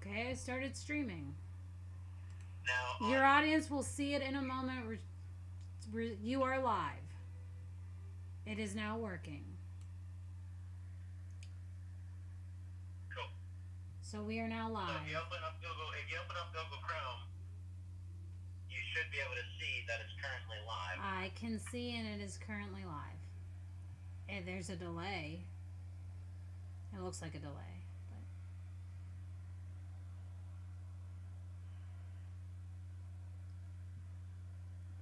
Okay, I started streaming. Now, Your audience will see it in a moment. You are live. It is now working. cool. So we are now So live. if you open up Google Chrome, you should be able to see that it's currently live. I can see and it is currently live. And there's a delay. It looks like a delay. But...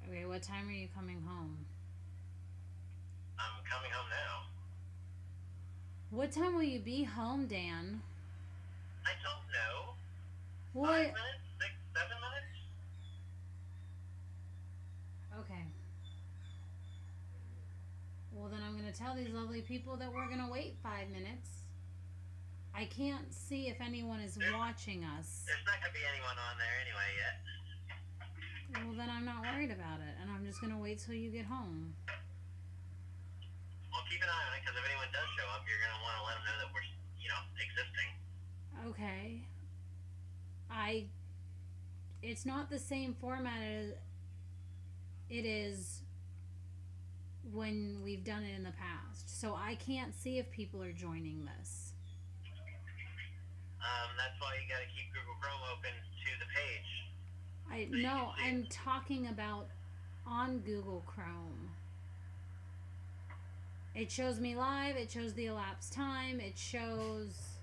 Okay, what time are you coming home? I'm coming home now. What time will you be home, Dan? I don't know. What? 5 minutes? 6, 7 minutes? Okay. Well, then I'm going to tell these lovely people that we're going to wait 5 minutes. I can't see if anyone is watching us. There's not going to be anyone on there anyway yet. Well, then I'm not worried about it, and I'm just going to wait till you get home. Well, keep an eye on it, because if anyone does show up, you're going to want to let them know that we're, existing. Okay. It's not the same format as it is when we've done it in the past. So I can't see if people are joining this. That's why you got to keep Google Chrome open to the page. No, I'm talking about on Google Chrome. It shows me live, it shows the elapsed time, it shows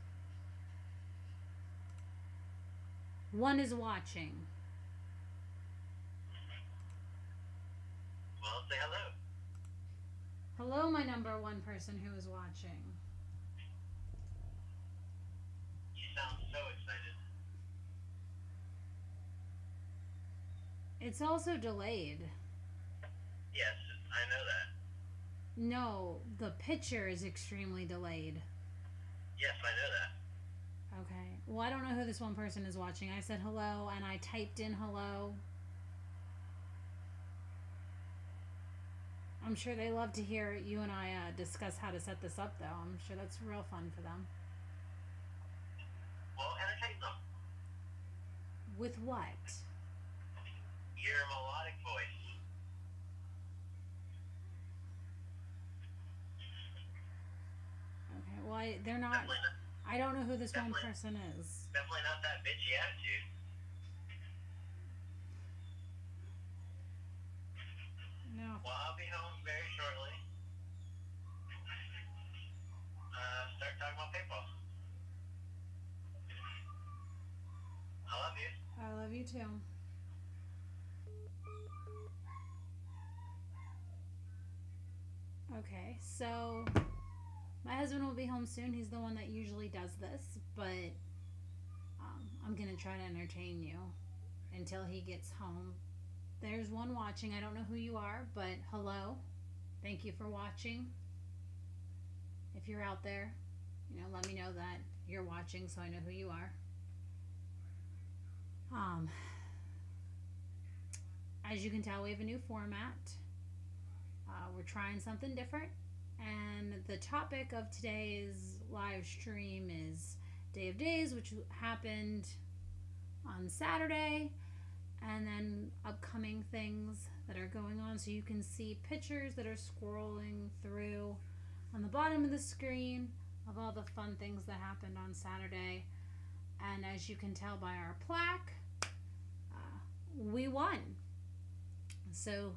one is watching. Well, say hello. Hello, my number one person who is watching. You sound so excited. It's also delayed. Yes, I know that. No, the picture is extremely delayed. Yes, I know that. Okay. Well, I don't know who this one person is watching. I said hello and I typed in hello. I'm sure they love to hear you and I discuss how to set this up, though. I'm sure that's real fun for them. Well, entertain them. With what? Your melodic voice. Okay, well, they're not... I don't know who this one person is. Definitely not that bitchy attitude. No. Well, I'll be home very shortly. Start talking about paintball. I love you. I love you too. Okay, so my husband will be home soon. He's the one that usually does this, but I'm going to try to entertain you until he gets home. There's one watching. I don't know who you are, but hello. Thank you for watching. If you're out there, let me know that you're watching so I know who you are. As you can tell, we have a new format. We're trying something different. And the topic of today's live stream is Day of Days, which happened on Saturday. And then upcoming things that are going on. So you can see pictures that are scrolling through on the bottom of the screen of all the fun things that happened on Saturday. And as you can tell by our plaque, we won. So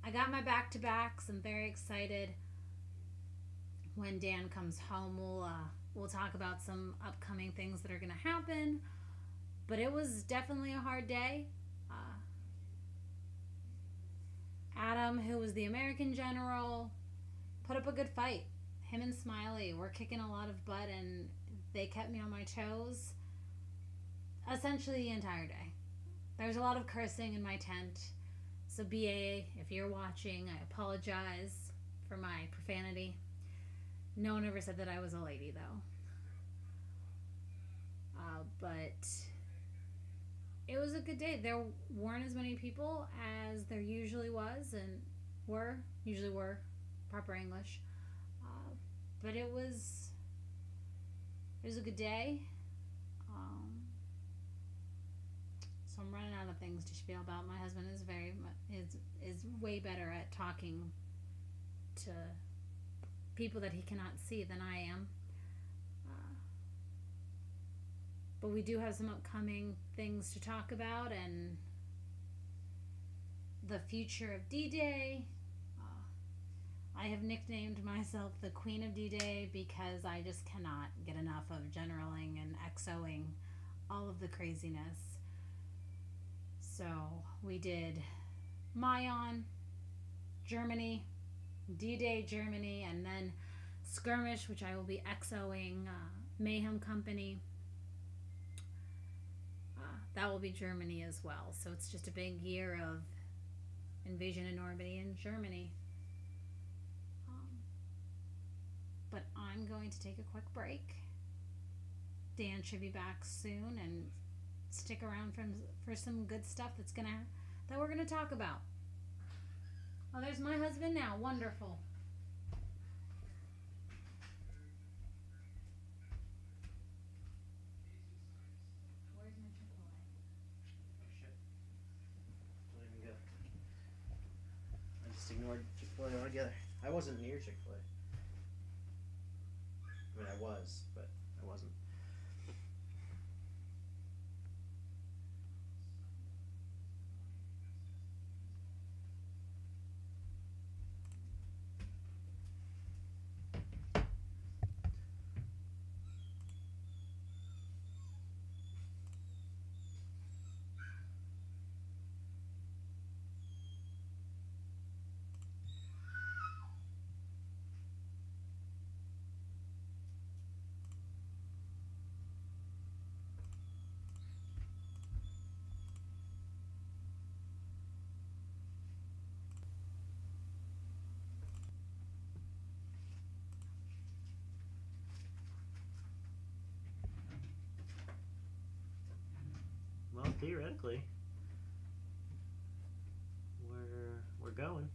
I got my back-to-backs. I'm very excited. When Dan comes home, we'll talk about some upcoming things that are going to happen. But it was definitely a hard day. Adam, who was the American general, put up a good fight. Him and Smiley were kicking a lot of butt, and they kept me on my toes essentially the entire day. There's a lot of cursing in my tent. So BA, if you're watching, I apologize for my profanity. No one ever said that I was a lady, though. But it was a good day. There weren't as many people as there usually was, and usually were, proper English. But it was a good day. I'm running out of things to spiel about. My husband is is way better at talking to people that he cannot see than I am. But we do have some upcoming things to talk about, and the future of D-Day. I have nicknamed myself the Queen of D-Day because I just cannot get enough of generaling and XOing all of the craziness. So we did Mayon, Germany, D-Day, Germany, and then Skirmish, which I will be XOing Mayhem Company. That will be Germany as well. So it's just a big year of Invasion of Normandy in Germany. But I'm going to take a quick break. Dan should be back soon, and stick around for some good stuff that we're gonna talk about. Oh, there's my husband now. Wonderful. Where's my Chick-fil-A? Oh shit. Don't even go. I just ignored Chick-fil-A altogether. I wasn't near Chick-fil-A. I mean, I was, but I wasn't. Well, theoretically, we're going.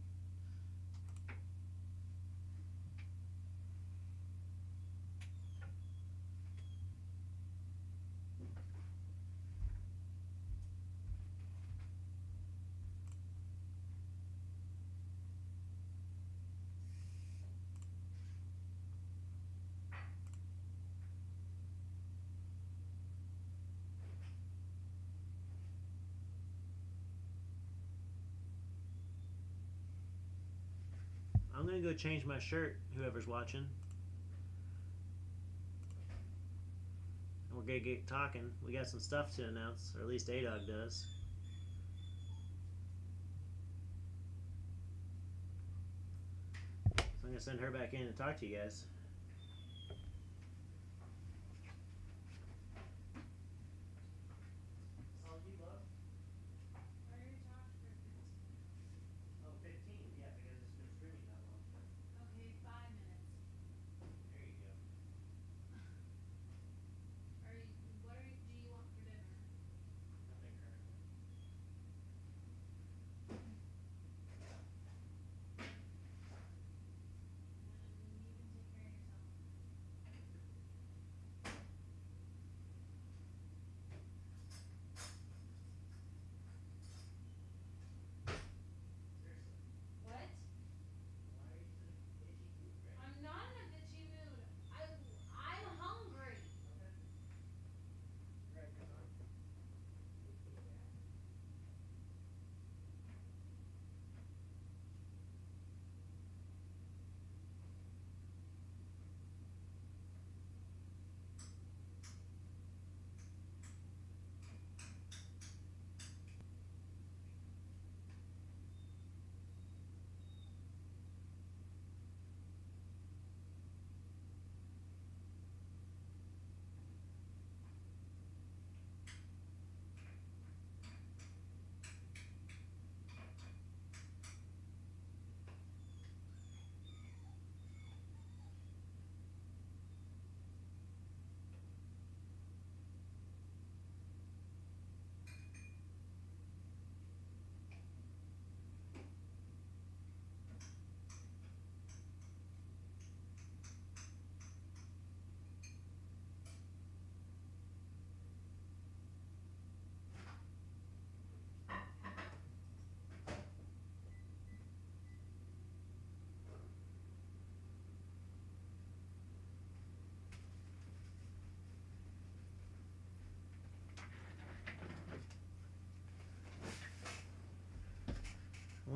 I'm gonna go change my shirt, whoever's watching. And we're gonna get talking. We got some stuff to announce, or at least Adog does. So I'm gonna send her back in and talk to you guys. Oh, 15, yeah, because it's been streaming that long. Okay, 5 minutes. There you go. What do you want for dinner? Nothing currently. And you can take care of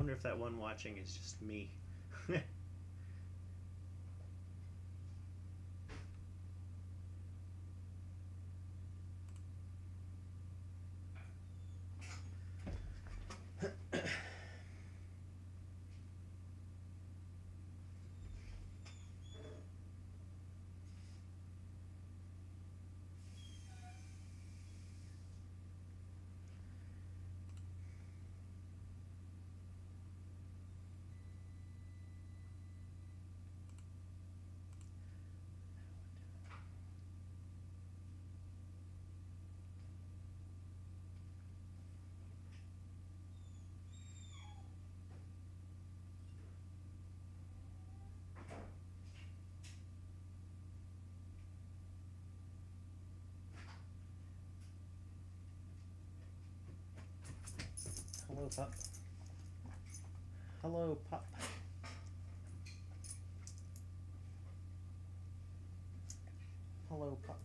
wonder if that one watching is just me. Hello, pup. Hello, pup. Hello, pup.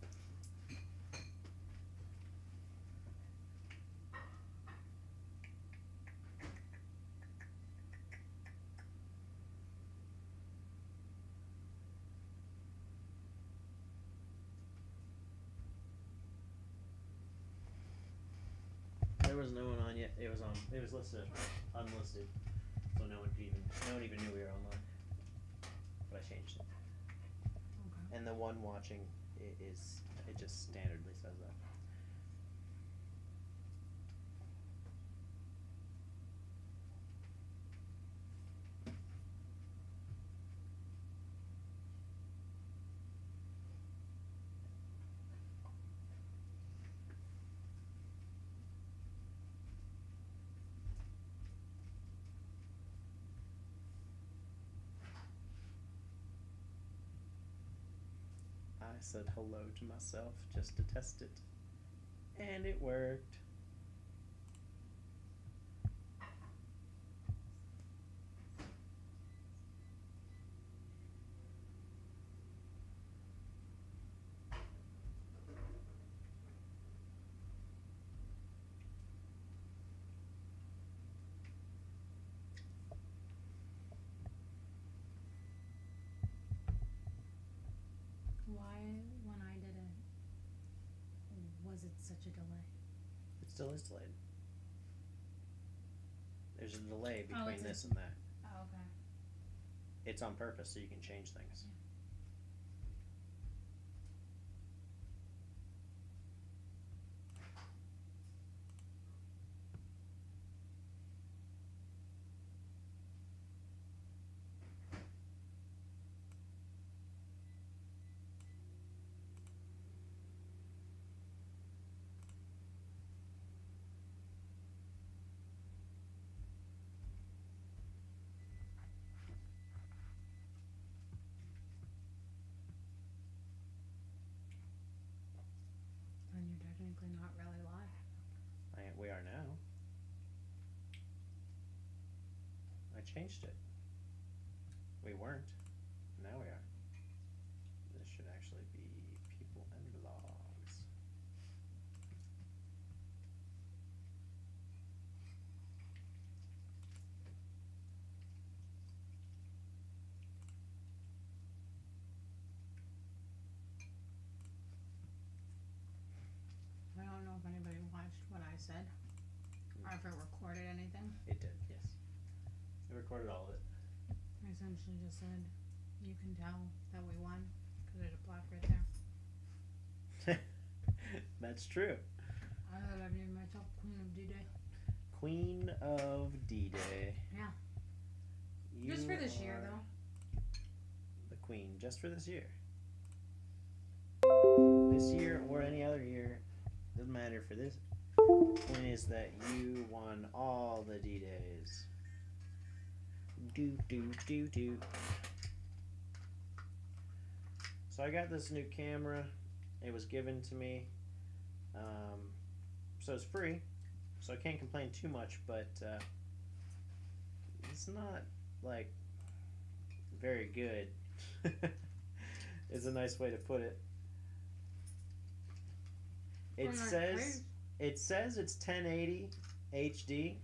There was no one on yet. It was on. It was listed, unlisted, so no one even knew we were online. But I changed it. Okay. And the one watching it just standardly says that. I said hello to myself just to test it. And it worked. Why, when I did it, was it such a delay? It still is delayed. There's a delay Oh, between it's this and that. Oh, okay. It's on purpose so you can change things. Then you're technically not really live. We are now. I changed it. We weren't. Now we are. This should actually be people and vlogs. I don't know if anybody watched what I said or if it recorded anything. It did, yes. It recorded all of it. I essentially just said, you can tell that we won because there's a plaque right there. That's true. I thought I'd named myself Queen of D-Day. Queen of D-Day. Yeah. You Just for this year, are though. The queen, just for this year. This year or any other year, doesn't matter for this. Point is that you won all the D-Days. Do. So I got this new camera. It was given to me. So it's free. So I can't complain too much, but it's not like very good. Is a nice way to put it. It says it's 1080 HD,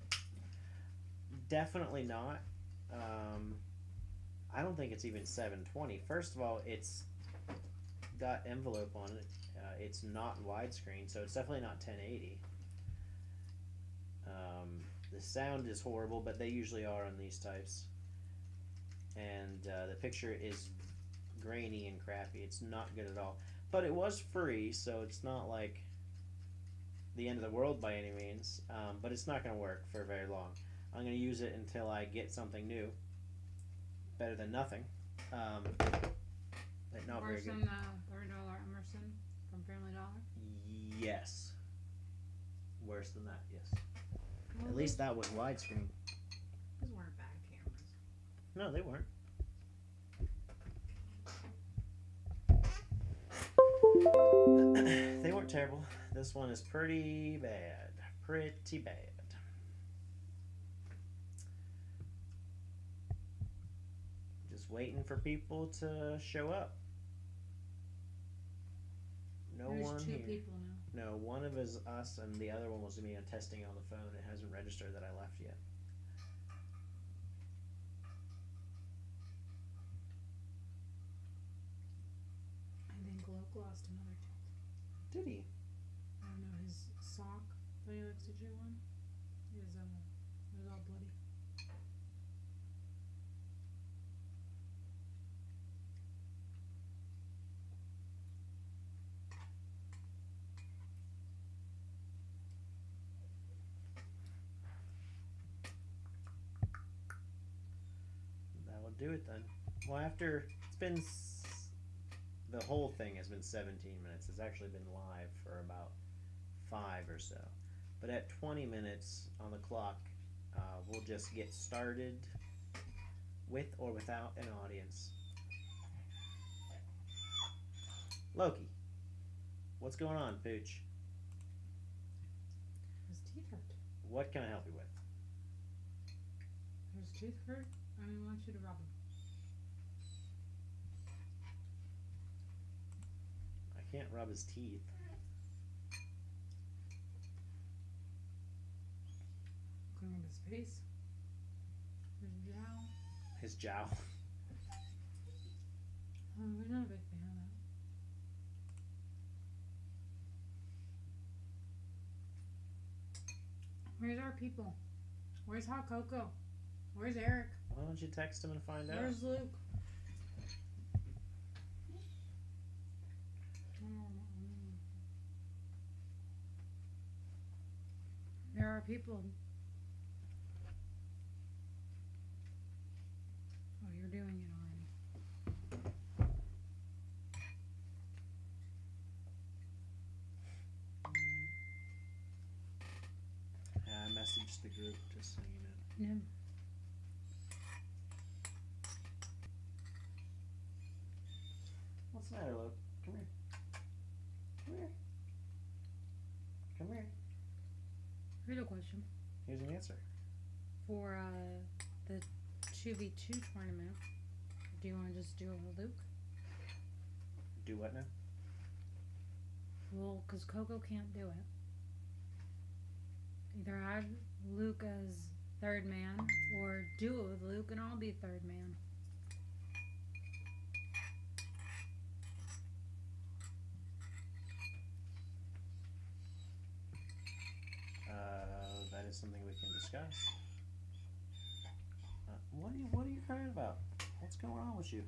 Definitely not. I don't think it's even 720. First of all, it's got envelope on it. It's not widescreen, so it's definitely not 1080. The sound is horrible, but they usually are on these types. And the picture is grainy and crappy. It's not good at all. But it was free, so it's not like the end of the world by any means. But it's not going to work for very long. I'm going to use it until I get something new. Better than nothing. But not very good. Emerson, $30 Emerson from Family Dollar. Yes. Worse than that, yes. Well, At least that was widescreen. Those weren't bad cameras. No, they weren't. They weren't terrible. This one is pretty bad. Pretty bad. Just waiting for people to show up. No There's one two here. people now. No, one of us, and the other one was me testing on the phone. It hasn't registered that I left yet. I think Luke lost another tooth. Did he? I don't know, his sock that he likes to chew on is it was all bloody. That'll do it then. Well, after it's been the whole thing has been 17 minutes. It's actually been live for about 5 or so. But at 20 minutes on the clock, we'll just get started with or without an audience. Loki, what's going on, Pooch? His teeth hurt. What can I help you with? His teeth hurt? I want you to rub him. I can't rub his teeth. Clean up his face. His jowl. His jowl. Oh, we're not a big fan of that. Where's our people? Where's Hot Cocoa? Where's Eric? Why don't you text him and find out? Where's Luke? There are people. Oh, you're doing it already. I messaged the group just so you know. No. What's the matter, Luke? Come here. Come here. Come here. Here's a question. Here's an answer. For the 2v2 tournament, do you want to just do it with Luke? Do what now? Well, because Coco can't do it. Either add Luke as third man, or do it with Luke and I'll be third man. That is something we can discuss. What are you crying about? What's going on with you?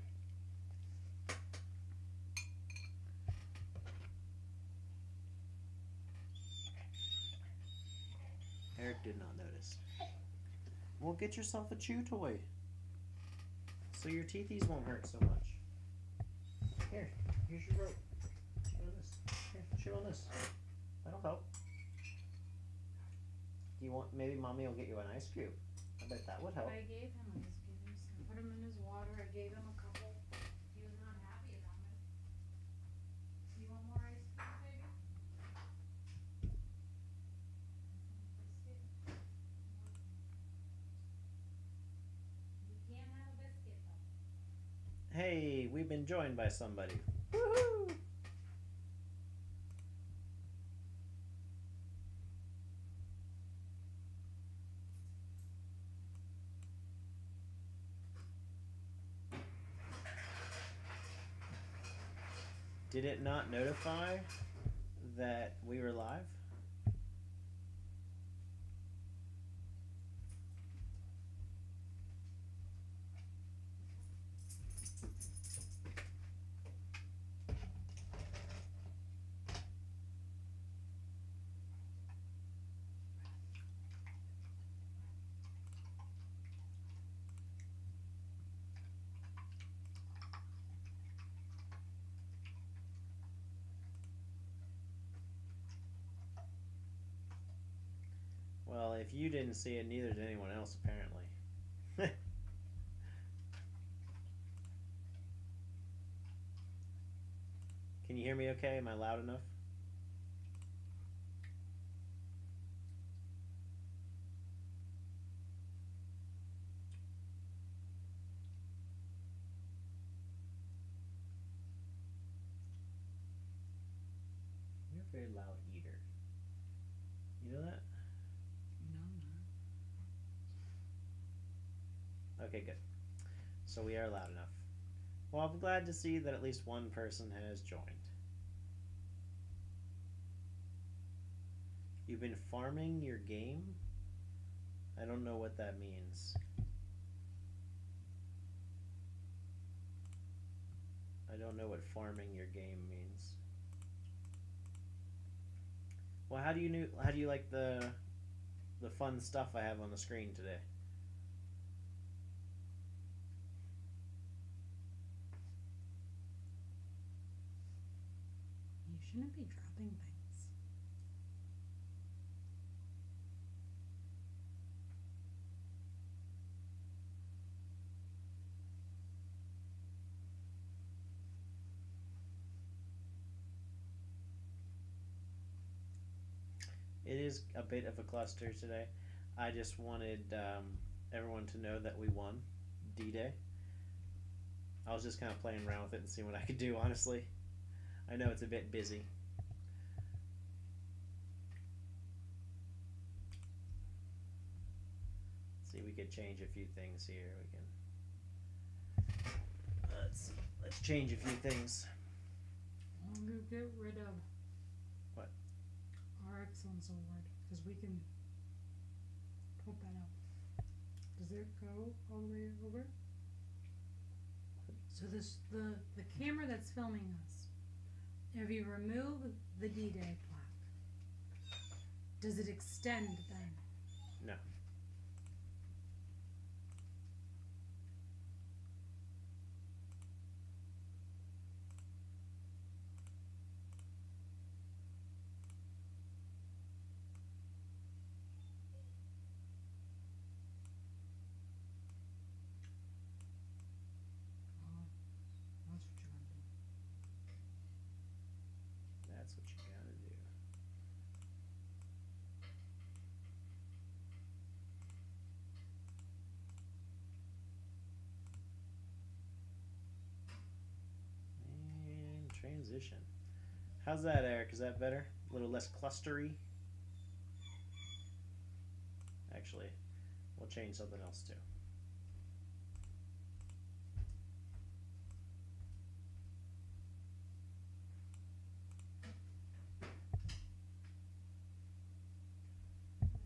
Eric did not notice. Well, get yourself a chew toy so your teethies won't hurt so much. Here, here's your rope. Chew on this. Here, chew on this. That'll help. Do you want? Maybe mommy will get you an ice cube. I bet that would help. I gave him ice cubes. I put him in his water. I gave him a couple. He was not happy about it. You want more ice cubes, baby? You can't have a biscuit though. Hey, we've been joined by somebody. Woohoo! Did it not notify that we were live? Well, if you didn't see it, neither did anyone else, apparently. Can you hear me okay? Am I loud enough? You're a very loud eater. You know that? No, I'm Okay, good. So we are loud enough. Well, I'm glad to see that at least one person has joined. You've been farming your game? I don't know what that means. I don't know what farming your game means. Well, how do you like the fun stuff I have on the screen today? You shouldn't be dropping things. It is a bit of a cluster today. I just wanted everyone to know that we won D-Day. I was just kind of playing around with it and seeing what I could do, honestly. I know it's a bit busy. Let's see, we could change a few things here. We can. Let's change a few things. I'm gonna get rid of What? our excellence award because we can put that up. Does it go all the way over? So the camera that's filming us, if you remove the D-Day plaque, does it extend then? No. That's what you're gonna do. That's what you gotta do. And transition. How's that, Eric? Is that better? A little less clustery? Actually, we'll change something else too.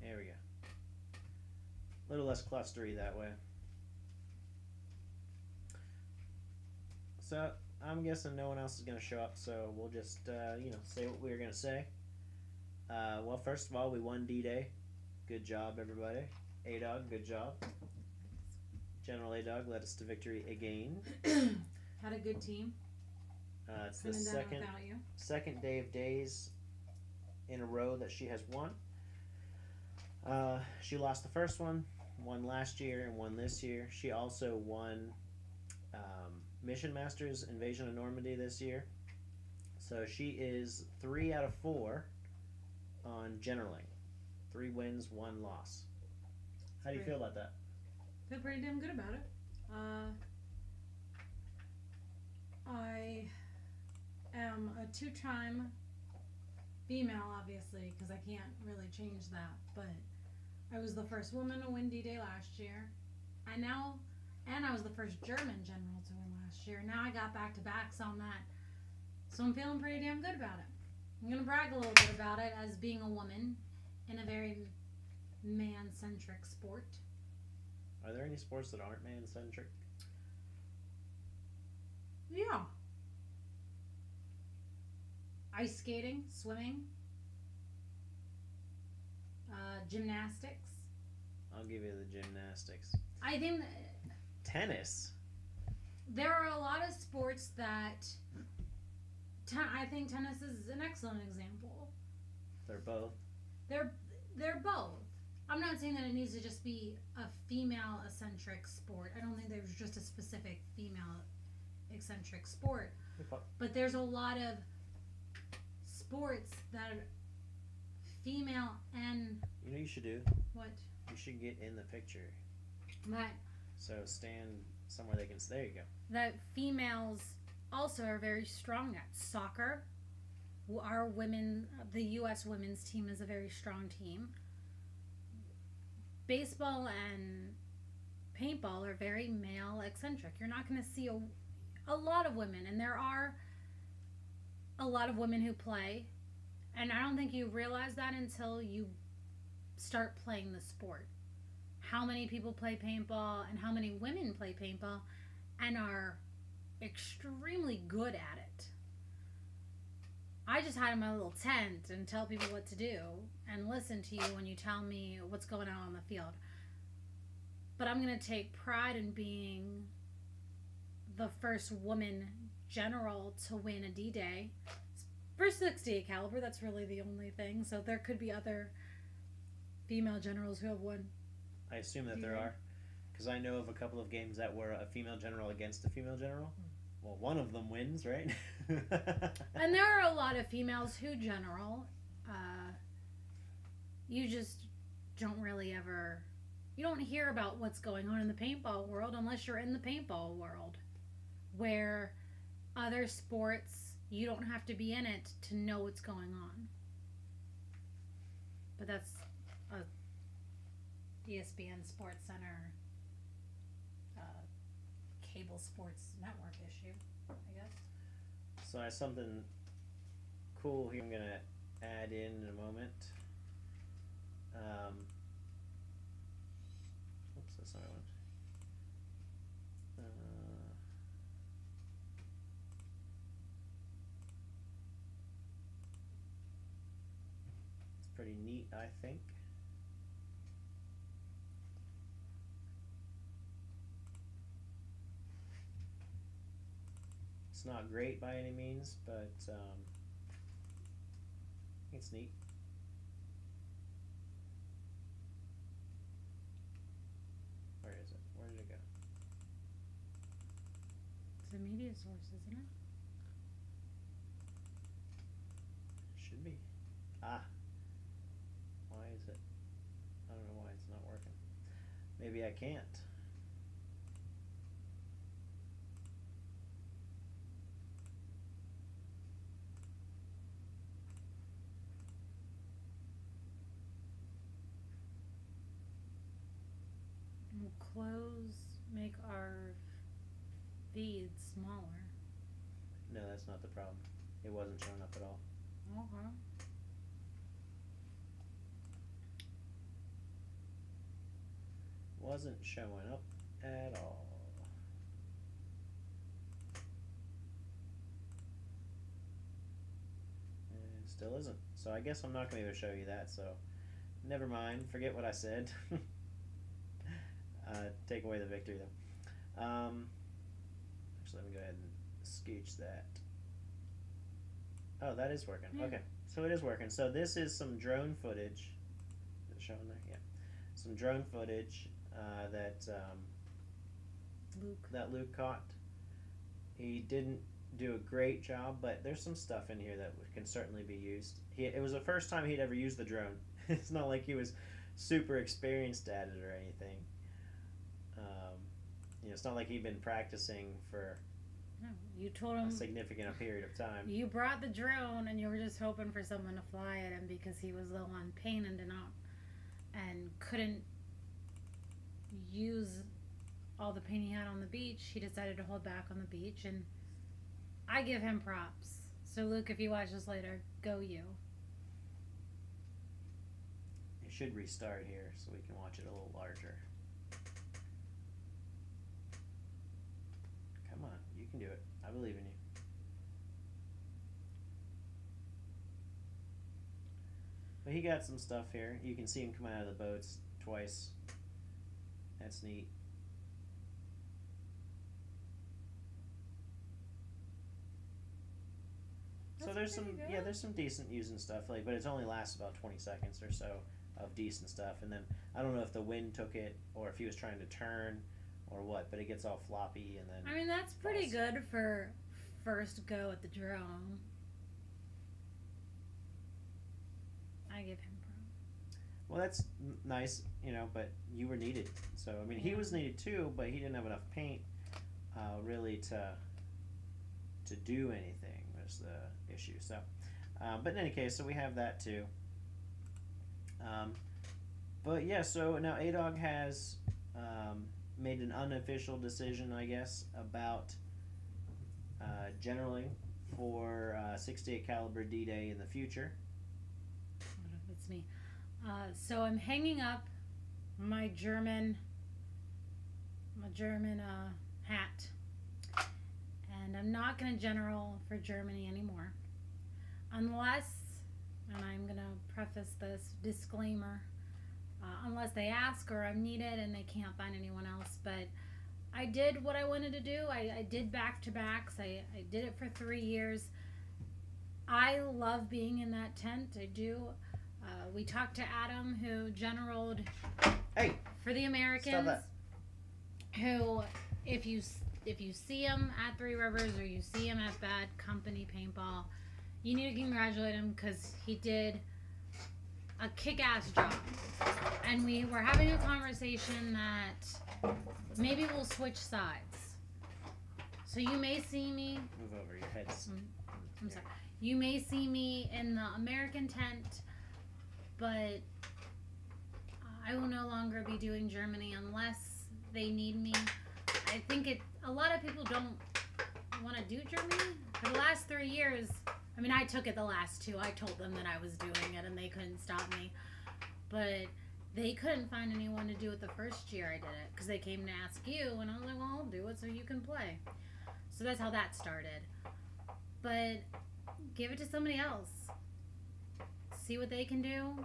There we go. A little less clustery that way. So I'm guessing no one else is going to show up, so we'll just say what we were going to say. Well, first of all, we won D-Day. Good job, everybody. Adog, good job. General Adog led us to victory again. Had a good team. It's the second day of days in a row that she has won. She lost the first one last year and won this year. She also won Mission Masters Invasion of Normandy this year. So she is 3 out of 4 on Generaling. 3 wins, 1 loss. How do you feel about that? Feel pretty damn good about it. I am a 2-time female, obviously, because I can't really change that, but I was the first woman to win D-Day last year. And I was the first German general to win last year. Now I got back-to-backs on that So I'm feeling pretty damn good about it. I'm going to brag a little bit about it as being a woman in a very man-centric sport. Are there any sports that aren't man-centric? Yeah. Ice skating, swimming, gymnastics. I'll give you the gymnastics. I think Tennis. there are a lot of sports that I think tennis is an excellent example. They're both. They're both. I'm not saying that it needs to just be a female-eccentric sport. I don't think there's just a specific female-eccentric sport. But there's a lot of sports that are female and... You know what you should do? What? You should get in the picture. That So stand somewhere they can... There you go. that females also are very strong at. Soccer. Our women, the U.S. women's team is a very strong team. Baseball and paintball are very male eccentric. You're not going to see a lot of women, and there are a lot of women who play, and I don't think you realize that until you start playing the sport. How many people play paintball and how many women play paintball and are extremely good at it. I just hide in my little tent and tell people what to do and listen to you when you tell me what's going on the field. But I'm going to take pride in being the first woman general to win a D-Day. For 68 caliber, that's really the only thing. So there could be other female generals who have won. I assume that there are. Because I know of a couple of games that were a female general against a female general. Well, one of them wins, right? And there are a lot of females who general. You just don't really ever... You don't hear about what's going on in the paintball world unless you're in the paintball world. Where other sports, you don't have to be in it to know what's going on. But that's a ESPN Sports Center cable sports network issue, I guess. So I have something cool here I'm going to add in a moment. Oops, that's not what I want. It's pretty neat, I think. It's not great by any means, but it's neat. Where is it? Where did it go? It's a media source, isn't it? Should be. Ah. Why is it? I don't know why it's not working. Maybe I can't. We'll make our feeds smaller. No, that's not the problem. It wasn't showing up at all. Okay. Wasn't showing up at all. And still isn't. So I guess I'm not going to be able to show you that, so never mind. Forget what I said. Take away the victory, though. Actually, let me go ahead and scooch that. Oh, that is working. Yeah. Okay, so it is working. So this is some drone footage. Is it showing there? Yeah. Some drone footage that Luke caught. He didn't do a great job, but there's some stuff in here that can certainly be used. It was the first time he'd ever used the drone. It's not like he was super experienced at it or anything. It's not like he'd been practicing for you told him a significant period of time. You brought the drone and you were just hoping for someone to fly at him because he was low on paint and couldn't use all the paint he had on the beach. He decided to hold back on the beach, and I give him props. So Luke, if you watch this later, go you. It should restart here so we can watch it a little larger. Come on, you can do it. I believe in you. But he got some stuff here. You can see him come out of the boats twice. That's neat. So there's some, yeah, there's some decent using stuff, like, but it only lasts about 20 seconds or so of decent stuff, and then I don't know if the wind took it or if he was trying to turn or what, but it gets all floppy and then. I mean, that's pretty good for first go at the drone. I give him pro. Well, that's nice, you know, but you were needed. So I mean, he was needed too, but he didn't have enough paint, really to do anything. Was the issue. So, but in any case, so we have that too. But yeah, so now Adog has made an unofficial decision, I guess, about generaling for 68 caliber D-Day in the future. What if it's me? So I'm hanging up my German hat. And I'm not going to general for Germany anymore. Unless, and I'm going to preface this disclaimer, unless they ask or I'm needed and they can't find anyone else. But I did what I wanted to do. I did back-to-backs. I did it for 3 years. I love being in that tent. I do. We talked to Adam, who generaled for the Americans. Stop that. Who, if you see him at Three Rivers or you see him at Bad Company Paintball, you need to congratulate him because he did a kick-ass job. And we were having a conversation that maybe we'll switch sides. So you may see me... Move over your head. I'm sorry. You may see me in the American tent, but I will no longer be doing Germany unless they need me. I think a lot of people don't want to do Germany. For the last 3 years, I mean, I took it the last 2. I told them that I was doing it and they couldn't stop me. But they couldn't find anyone to do it the first year I did it because they came to ask you and I was like, well, I'll do it so you can play. So that's how that started. But give it to somebody else. See what they can do.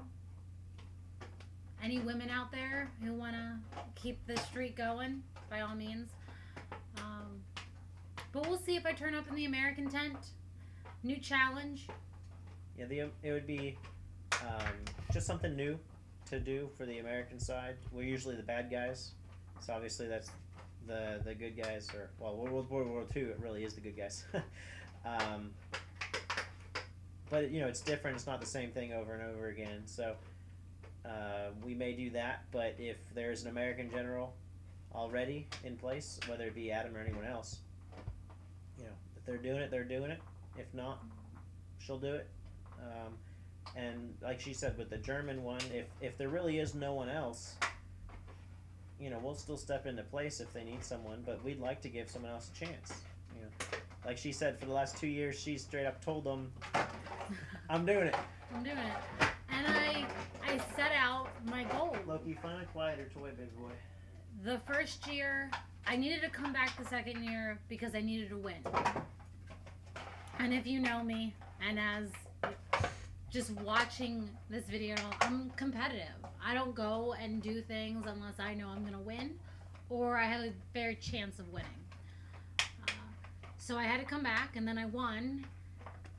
Any women out there who want to keep the streak going, by all means. But we'll see if I turn up in the American tent. New challenge. Yeah, it would be just something new to do for the American side. We're usually the bad guys, so obviously that's the good guys. Or well, World War II, it really is the good guys. But you know, it's different. It's not the same thing over and over again. So we may do that. But if there's an American general already in place, whether it be Adam or anyone else, you know, if they're doing it, they're doing it. If not, she'll do it. And like she said with the German one, if there really is no one else, you know, we'll still step into place if they need someone, but we'd like to give someone else a chance. You know, like she said, for the last 2 years, she straight up told them, I'm doing it. I'm doing it. And I set out my goal. Loki, find a quieter toy, big boy. The first year, I needed to come back the second year because I needed to win. And if you know me, and as just watching this video, I'm competitive. I don't go and do things unless I know I'm going to win or I have a fair chance of winning. So I had to come back, and then I won,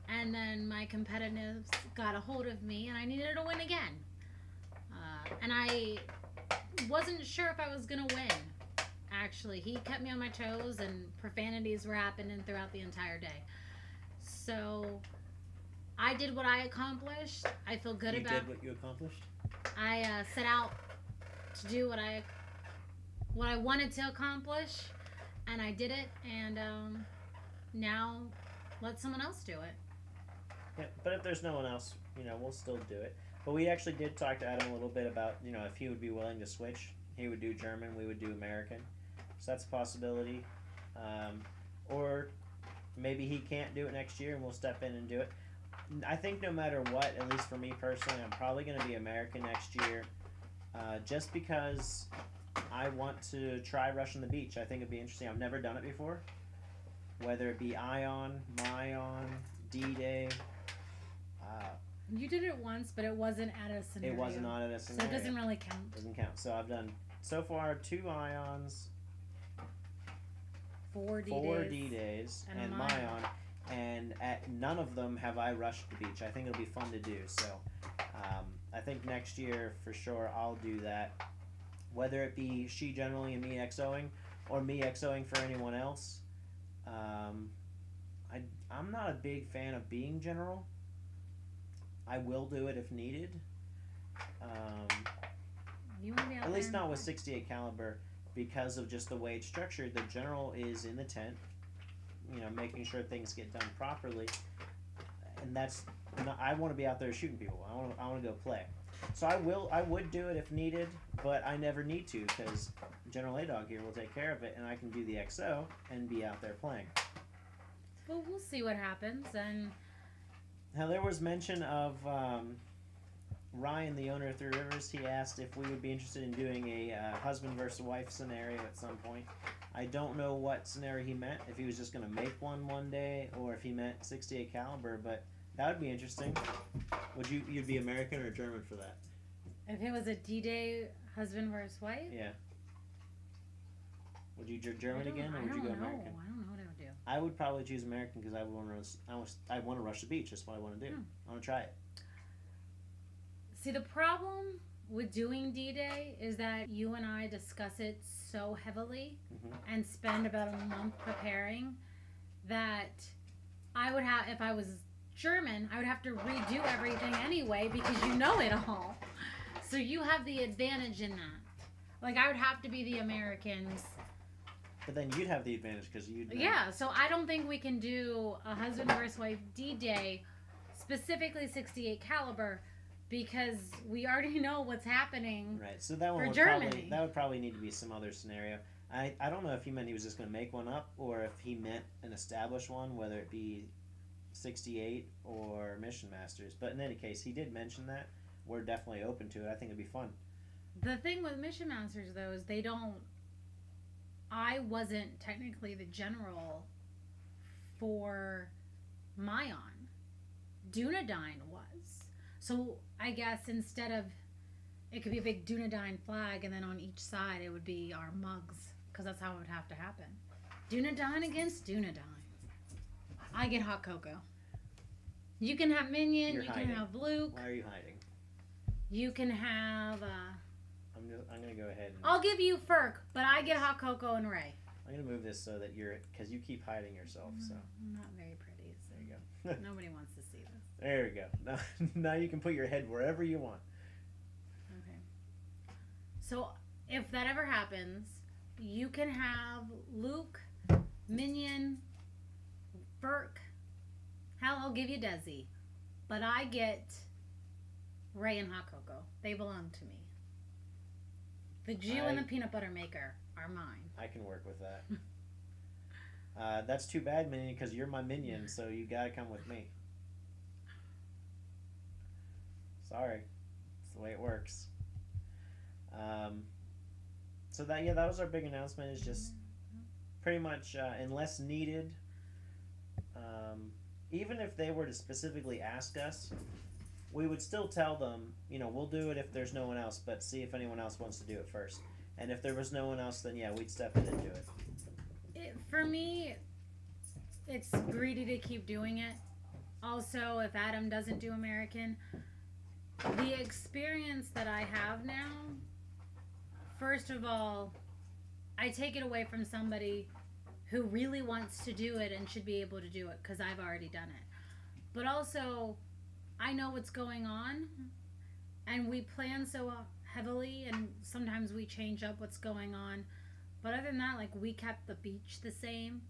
and then my competitiveness got a hold of me, and I needed to win again. And I wasn't sure if I was going to win. Actually, he kept me on my toes, and profanities were happening throughout the entire day. So I did what I accomplished. I feel good about. You did what you accomplished? I set out to do what I wanted to accomplish, and I did it. And now let someone else do it. Yeah, but if there's no one else, you know, we'll still do it. But we actually did talk to Adam a little bit about, you know, if he would be willing to switch. He would do German, we would do American. So that's a possibility. Or, maybe he can't do it next year and we'll step in and do it. I think no matter what, at least for me personally, I'm probably going to be American next year, just because I want to try rushing the beach. I think it'd be interesting. I've never done it before, whether it be Ion, Myon, D-Day. You did it once, but it wasn't at a scenario. It wasn't on at a scenario. So it doesn't really count. Doesn't count. So I've done, so far, 2 Ions, 4 D-Days, and Myon. And at none of them have I rushed the beach. I think it'll be fun to do. So I think next year, for sure, I'll do that. Whether it be she generally and me XOing, or me XOing for anyone else. I'm not a big fan of being general. I will do it if needed. You want to be out At least there not with 68 caliber, because of just the way it's structured. The general is in the tent, making sure things get done properly, and that's. I want to be out there shooting people. I want to go play. So I would do it if needed, but I never need to, because General Adog here will take care of it, and I can do the XO and be out there playing. Well, we'll see what happens. And now there was mention of Ryan, the owner of Three Rivers. He asked if we would be interested in doing a husband versus wife scenario at some point. I don't know what scenario he meant, if he was just going to make one day, or if he meant 68 caliber, but that would be interesting. You'd be American or German for that? If it was a D-Day husband versus wife? Yeah. Would you German again, or would you go American? I don't know what I would do. I would probably choose American, because I want to rush the beach. That's what I want to do. I want to try it. See, the problem with doing D-Day is that you and I discuss it so heavily and spend about a month preparing that I would have, if I was German, I would have to redo everything anyway, because you know it all. So you have the advantage in that. Like, I would have to be the Americans. But then you'd have the advantage, because you'd know. Yeah, so I don't think we can do a husband versus wife D-Day, specifically 68 caliber, because we already know what's happening. Right, so that one would probably need to be some other scenario. I don't know if he meant he was just going to make one up, or if he meant an established one, whether it be 68 or Mission Masters. But in any case, he did mention that. We're definitely open to it. I think it'd be fun. The thing with Mission Masters, though, is they don't... I wasn't technically the general for Myon. Dúnedain was. So I guess instead of... It could be a big Dúnedain flag, and then on each side it would be our mugs, because that's how it would have to happen. Dúnedain against Dúnedain. I get hot cocoa. You can have Minion. You're hiding. Can have Luke. Why are you hiding? You can have... I'm going to go ahead and... I'll give you Ferk, but I get hot cocoa and Ray. I'm going to move this so that because you keep hiding yourself, so... I'm not very pretty, so there you go. Nobody wants to see this. There you go. Now you can put your head wherever you want. Okay. So, if that ever happens, you can have Luke, Minion, Ferk. Hell, I'll give you Desi. But I get Ray and hot cocoa. They belong to me. The Jew and the peanut butter maker are mine. I can work with that. That's too bad, Minion, because you're my minion, so you gotta come with me. Sorry. It's the way it works. So that was our big announcement, is just pretty much, unless needed, even if they were to specifically ask us, we would still tell them, we'll do it if there's no one else, but see if anyone else wants to do it first. And if there was no one else, then yeah, we'd step in and do it. For me, it's greedy to keep doing it. Also, if Adam doesn't do American, the experience that I have now, first of all, I take it away from somebody who really wants to do it and should be able to do it, because I've already done it. But also, I know what's going on, and we plan so heavily, and sometimes we change up what's going on. But other than that, we kept the beach the same.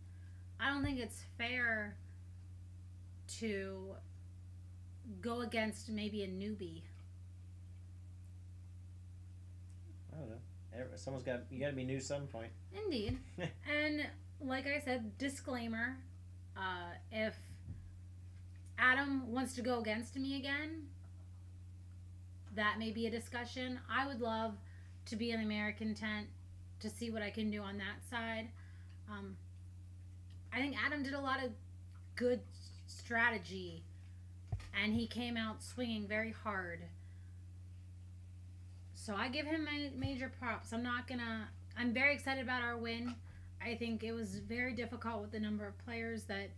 I don't think it's fair to go against maybe a newbie. I don't know. You gotta be new some point. Indeed. And like I said, disclaimer, If Adam wants to go against me again, that may be a discussion. I would love to be in the American tent to see what I can do on that side. I think Adam did a lot of good strategy, and he came out swinging very hard. So I give him my major props. I'm very excited about our win. I think it was very difficult with the number of players that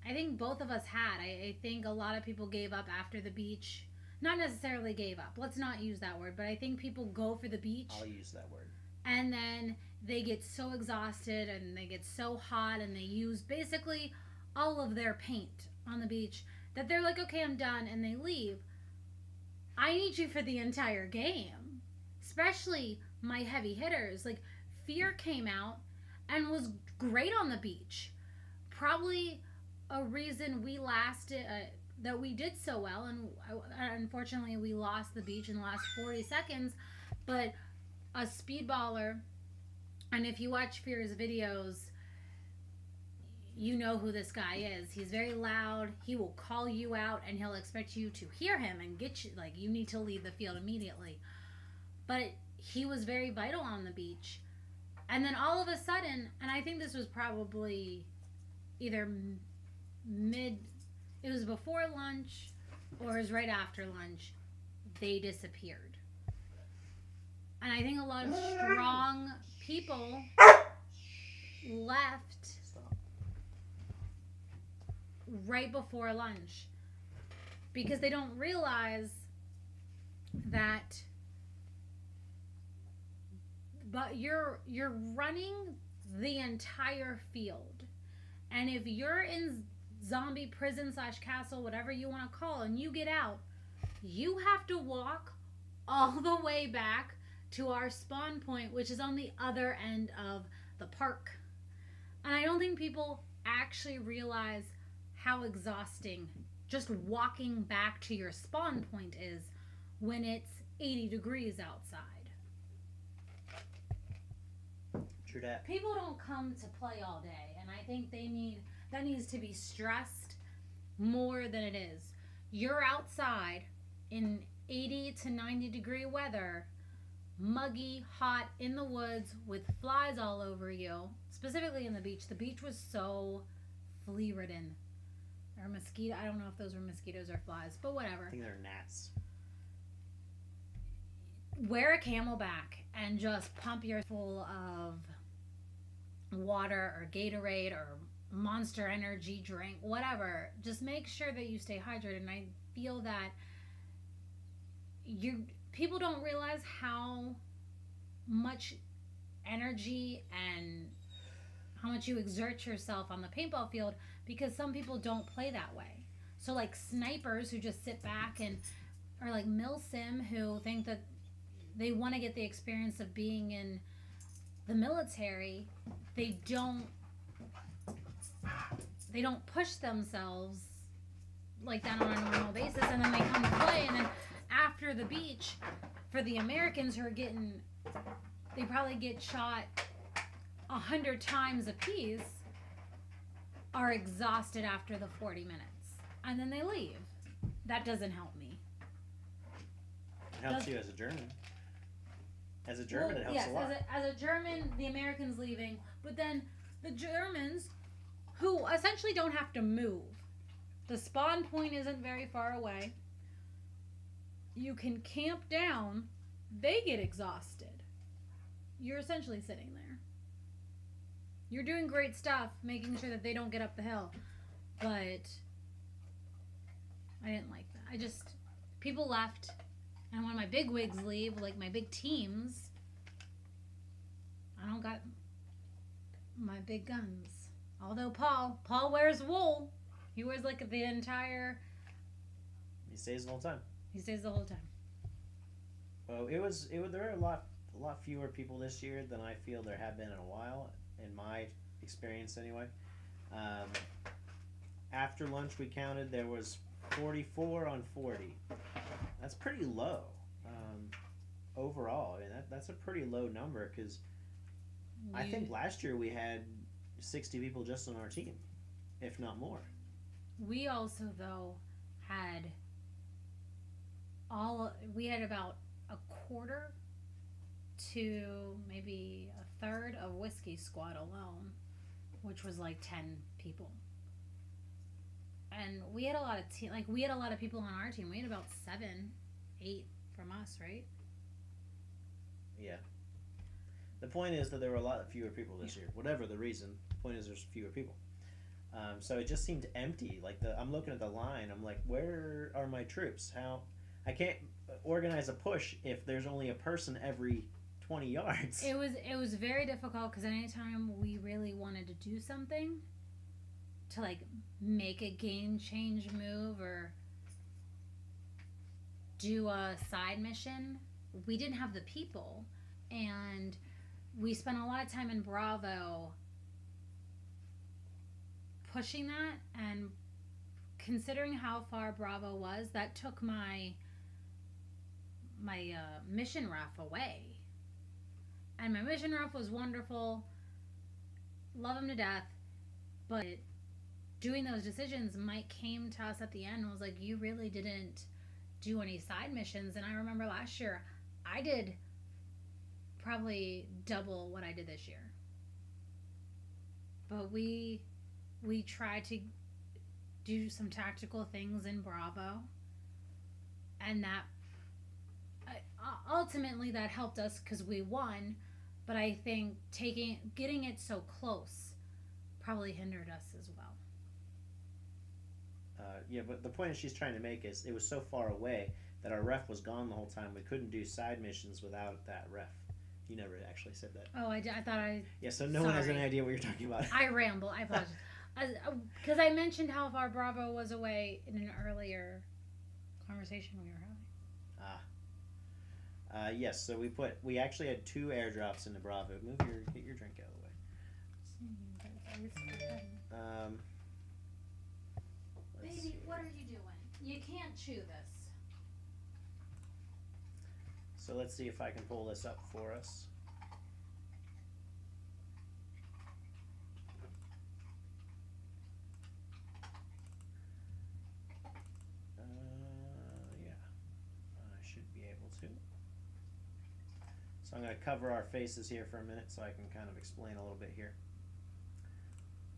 I think both of us had. I think a lot of people gave up after the beach. Not necessarily gave up. Let's not use that word. But I think people go for the beach. I'll use that word. And then they get so exhausted and they get so hot and they use basically all of their paint on the beach that they're like, okay, I'm done. And they leave. I need you for the entire game. Especially my heavy hitters. Like, Fear came out and was great on the beach. Probably a reason we lasted... that we did so well, and unfortunately we lost the beach in the last 40 seconds, but a speedballer, and if you watch Fear's videos, you know who this guy is. He's very loud. He will call you out, and he'll expect you to hear him and get you, like, you need to leave the field immediately. But he was very vital on the beach. And then all of a sudden, and I think this was probably either it was before lunch or it was right after lunch, they disappeared. And I think a lot of strong people left right before lunch because they don't realize that you're running the entire field. And if you're in zombie prison / castle, whatever you want to call, and you get out, you have to walk all the way back to our spawn point, which is on the other end of the park. And I don't think people actually realize how exhausting just walking back to your spawn point is when it's 80 degrees outside. True that. People don't come to play all day, and I think that needs to be stressed more than it is. You're outside in 80 to 90 degree weather, muggy, hot, in the woods with flies all over you, specifically in the beach. The beach was so flea ridden. Or mosquito. I don't know if those were mosquitoes or flies, but whatever. I think they're gnats. Wear a Camelback and just pump your full of water or Gatorade or Monster Energy drink, whatever. Just make sure that you stay hydrated. And I feel that people don't realize how much energy and how much you exert yourself on the paintball field, because some people don't play that way. So like snipers who just sit back and or like Milsim who think that they want to get the experience of being in the military, they don't push themselves like that on a normal basis, and then they come to play, and then after the beach, for the Americans who are they probably get shot 100 times a piece, are exhausted after the 40 minutes, and then they leave. That doesn't help me. It helps you as a German. As a German, it helps yes, a lot. As a German, the Americans leaving, but then the Germans, who essentially don't have to move. The spawn point isn't very far away. You can camp down. They get exhausted. You're essentially sitting there. You're doing great stuff, making sure that they don't get up the hill. But I didn't like that. People left. And when my big wigs leave, like my big teams, I don't got my big guns. Although Paul wears wool. He wears like the entire... He stays the whole time. He stays the whole time. Well, there were a lot fewer people this year than I feel there have been in a while, in my experience anyway. After lunch we counted, there was 44 on 40. That's pretty low overall. I mean, that's a pretty low number, because I think last year we had 60 people just on our team. if not more. We also, though, had we had about a quarter to maybe a third of Whiskey Squad alone, which was like 10 people. And we had a lot of we had a lot of people on our team. We had about 7, 8 from us, right? Yeah. The point is that there were a lot fewer people this year. Whatever the reason, the point is there's fewer people. So it just seemed empty. Like I'm looking at the line. I'm like, where are my troops? How I can't organize a push if there's only a person every 20 yards. It was very difficult because anytime we really wanted to do something to like make a game change move or do a side mission, we didn't have the people, and we spent a lot of time in Bravo pushing that, and considering how far Bravo was, that took my mission ref away. And my mission ref was wonderful, love him to death, but doing those decisions, Mike came to us at the end and was like, you really didn't do any side missions. And I remember last year I did probably double what I did this year, but we tried to do some tactical things in Bravo, and that ultimately that helped us because we won. But I think getting it so close probably hindered us as well. Yeah, but the point she's trying to make is it was so far away that our ref was gone the whole time. We couldn't do side missions without that ref. You never actually said that. Oh, I thought I... Yeah, so no one has any idea what you're talking about. I ramble. I apologize. Because I mentioned how far Bravo was away in an earlier conversation we were having. Yes, so we actually had 2 airdrops into Bravo. Get your drink out of the way. Baby, what are you doing? You can't chew this. So let's see if I can pull this up for us. Yeah, I should be able to. So I'm going to cover our faces here for a minute so I can kind of explain a little bit here.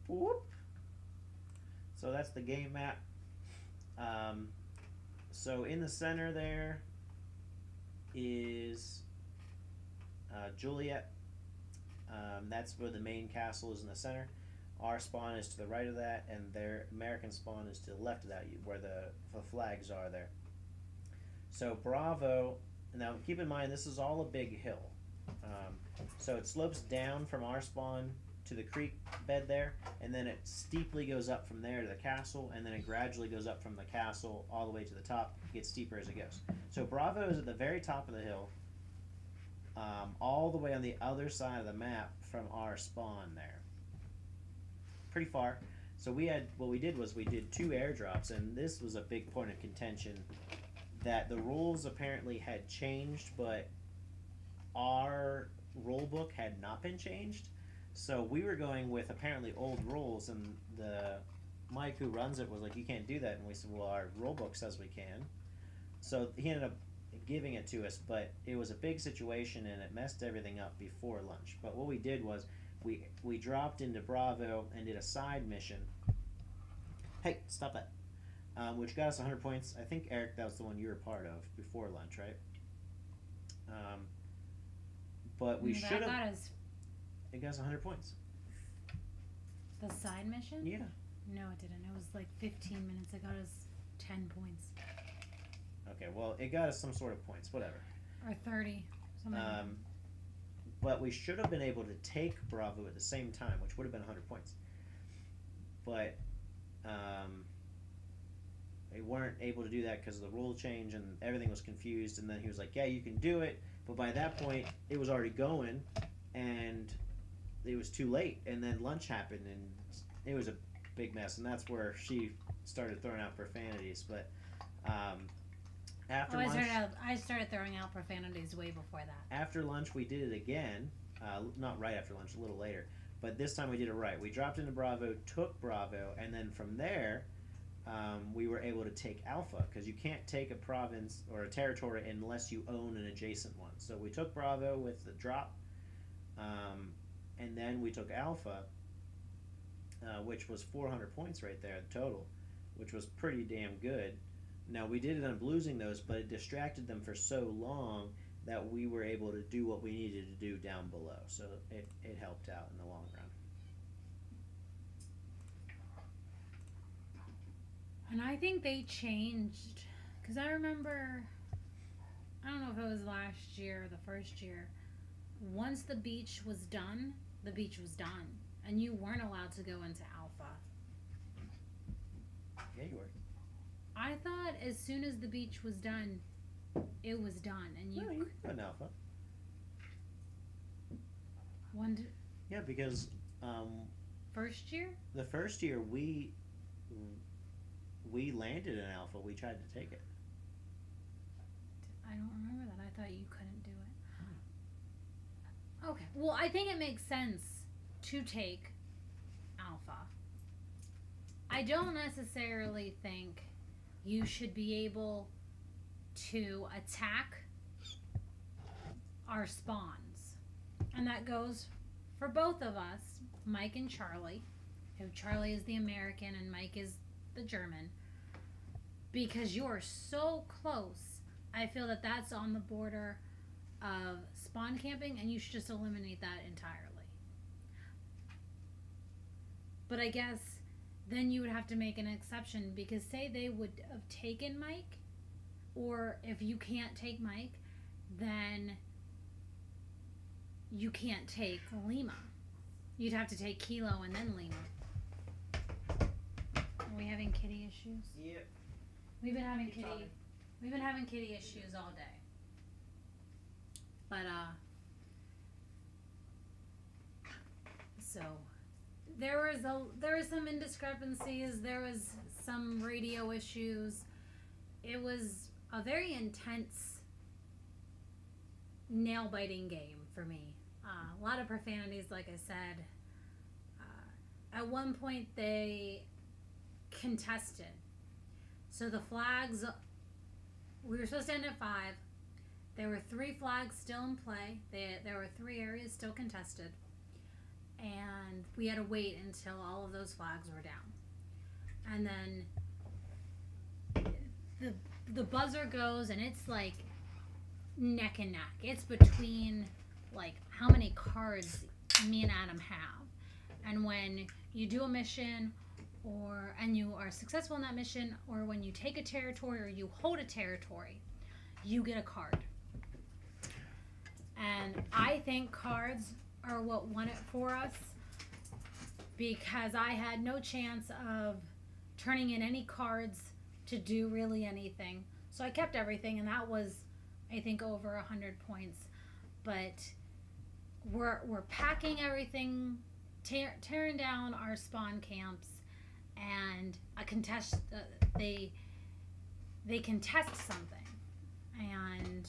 Whoop. So that's the game map. So in the center there is Juliet. That's where the main castle is in the center. Our spawn is to the right of that, and their American spawn is to the left of that, where the flags are there. So Bravo, now keep in mind this is all a big hill. So it slopes down from our spawn to the creek bed there, and then it steeply goes up from there to the castle, and then it gradually goes up from the castle all the way to the top. It gets steeper as it goes. So Bravo is at the very top of the hill, all the way on the other side of the map from our spawn there. Pretty far. So what we did was we did 2 airdrops, and this was a big point of contention, that the rules apparently had changed, but our rule book had not been changed. So we were going with apparently old rules, and the Mike who runs it was like, you can't do that. And we said, well, our rule book says we can. So he ended up giving it to us, but it was a big situation and it messed everything up before lunch. But what we did was we dropped into Bravo and did a side mission. Hey, stop that. Which got us 100 points. I think, Eric, that was the one you were part of before lunch, right? But we should have... It got us 100 points. The side mission? Yeah. No, it didn't. It was like 15 minutes. It got us 10 points. Okay, well, it got us some sort of points, whatever. Or 30. Something like that. But we should have been able to take Bravo at the same time, which would have been 100 points. But they weren't able to do that because of the rule change, and everything was confused. And then he was like, yeah, you can do it. But by that point, it was already going, and it was too late. And then lunch happened, and it was a big mess. And that's where she started throwing out profanities. But after lunch... I started throwing out profanities way before that. After lunch, we did it again. Not right after lunch, a little later. But this time we did it right. We dropped into Bravo, took Bravo, and then from there, we were able to take Alpha, because you can't take a province or a territory unless you own an adjacent one. So we took Bravo with the drop, and then we took Alpha, which was 400 points right there total, which was pretty damn good. Now we did end up losing those, but it distracted them for so long that we were able to do what we needed to do down below. So it helped out in the long run. And I think they changed, because I remember, I don't know if it was last year or the first year, once the beach was done, the beach was done. And you weren't allowed to go into Alpha. Yeah, you were. I thought as soon as the beach was done, it was done. And you No, you could go in Alpha. Yeah, because first year? the first year we landed in Alpha. We tried to take it. I don't remember that. I thought you couldn't do it. Okay. Well, I think it makes sense to take Alpha. I don't necessarily think you should be able to attack our spawns. And that goes for both of us, Mike and Charlie. Who Charlie is the American and Mike is the German. Because you're so close, I feel that that's on the border of spawn camping, and you should just eliminate that entirely. But I guess then you would have to make an exception, because say they would have taken Mike, or if you can't take Mike, then you can't take Lima. You'd have to take Kilo and then Lima. Are we having kitty issues? Yep. We've been having kitty issues all day. But so there was some indiscrepancies, there was some radio issues. It was a very intense nail biting game for me. A lot of profanities, like I said. At one point they contested. So the flags, we were supposed to end at 5. There were 3 flags still in play. There were 3 areas still contested. And we had to wait until all of those flags were down. And then the buzzer goes, and it's like neck and neck. It's between like how many cards me and Adam have. And when you do a mission, and you are successful in that mission, or when you take a territory or you hold a territory, you get a card. And I think cards are what won it for us, because I had no chance of turning in any cards to do really anything. So I kept everything, and that was, I think, over 100 points. But we're packing everything, tearing down our spawn camps, and they contest something. And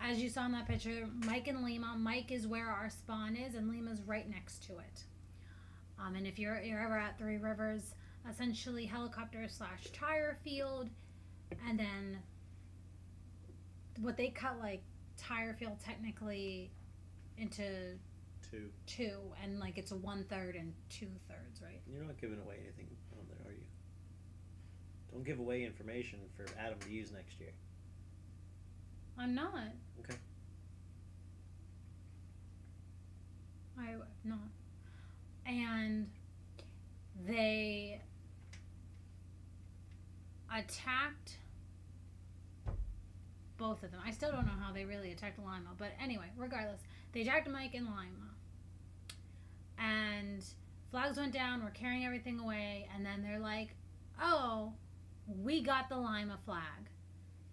as you saw in that picture, Mike and Lima, Mike is where our spawn is, and Lima's right next to it. And if you're ever at 3 Rivers, essentially helicopter/tire field, and then what they cut like tire field technically into 2, and like it's a 1/3 and 2/3, right? You're not giving away anything on there, are you? Don't give away information for Adam to use next year. I'm not. Okay. I'm not. And they attacked both of them. I still don't know how they really attacked Lima, but anyway, regardless, they attacked Mike and Lima. And flags went down, we're carrying everything away, and then they're like, oh, we got the Lima flag.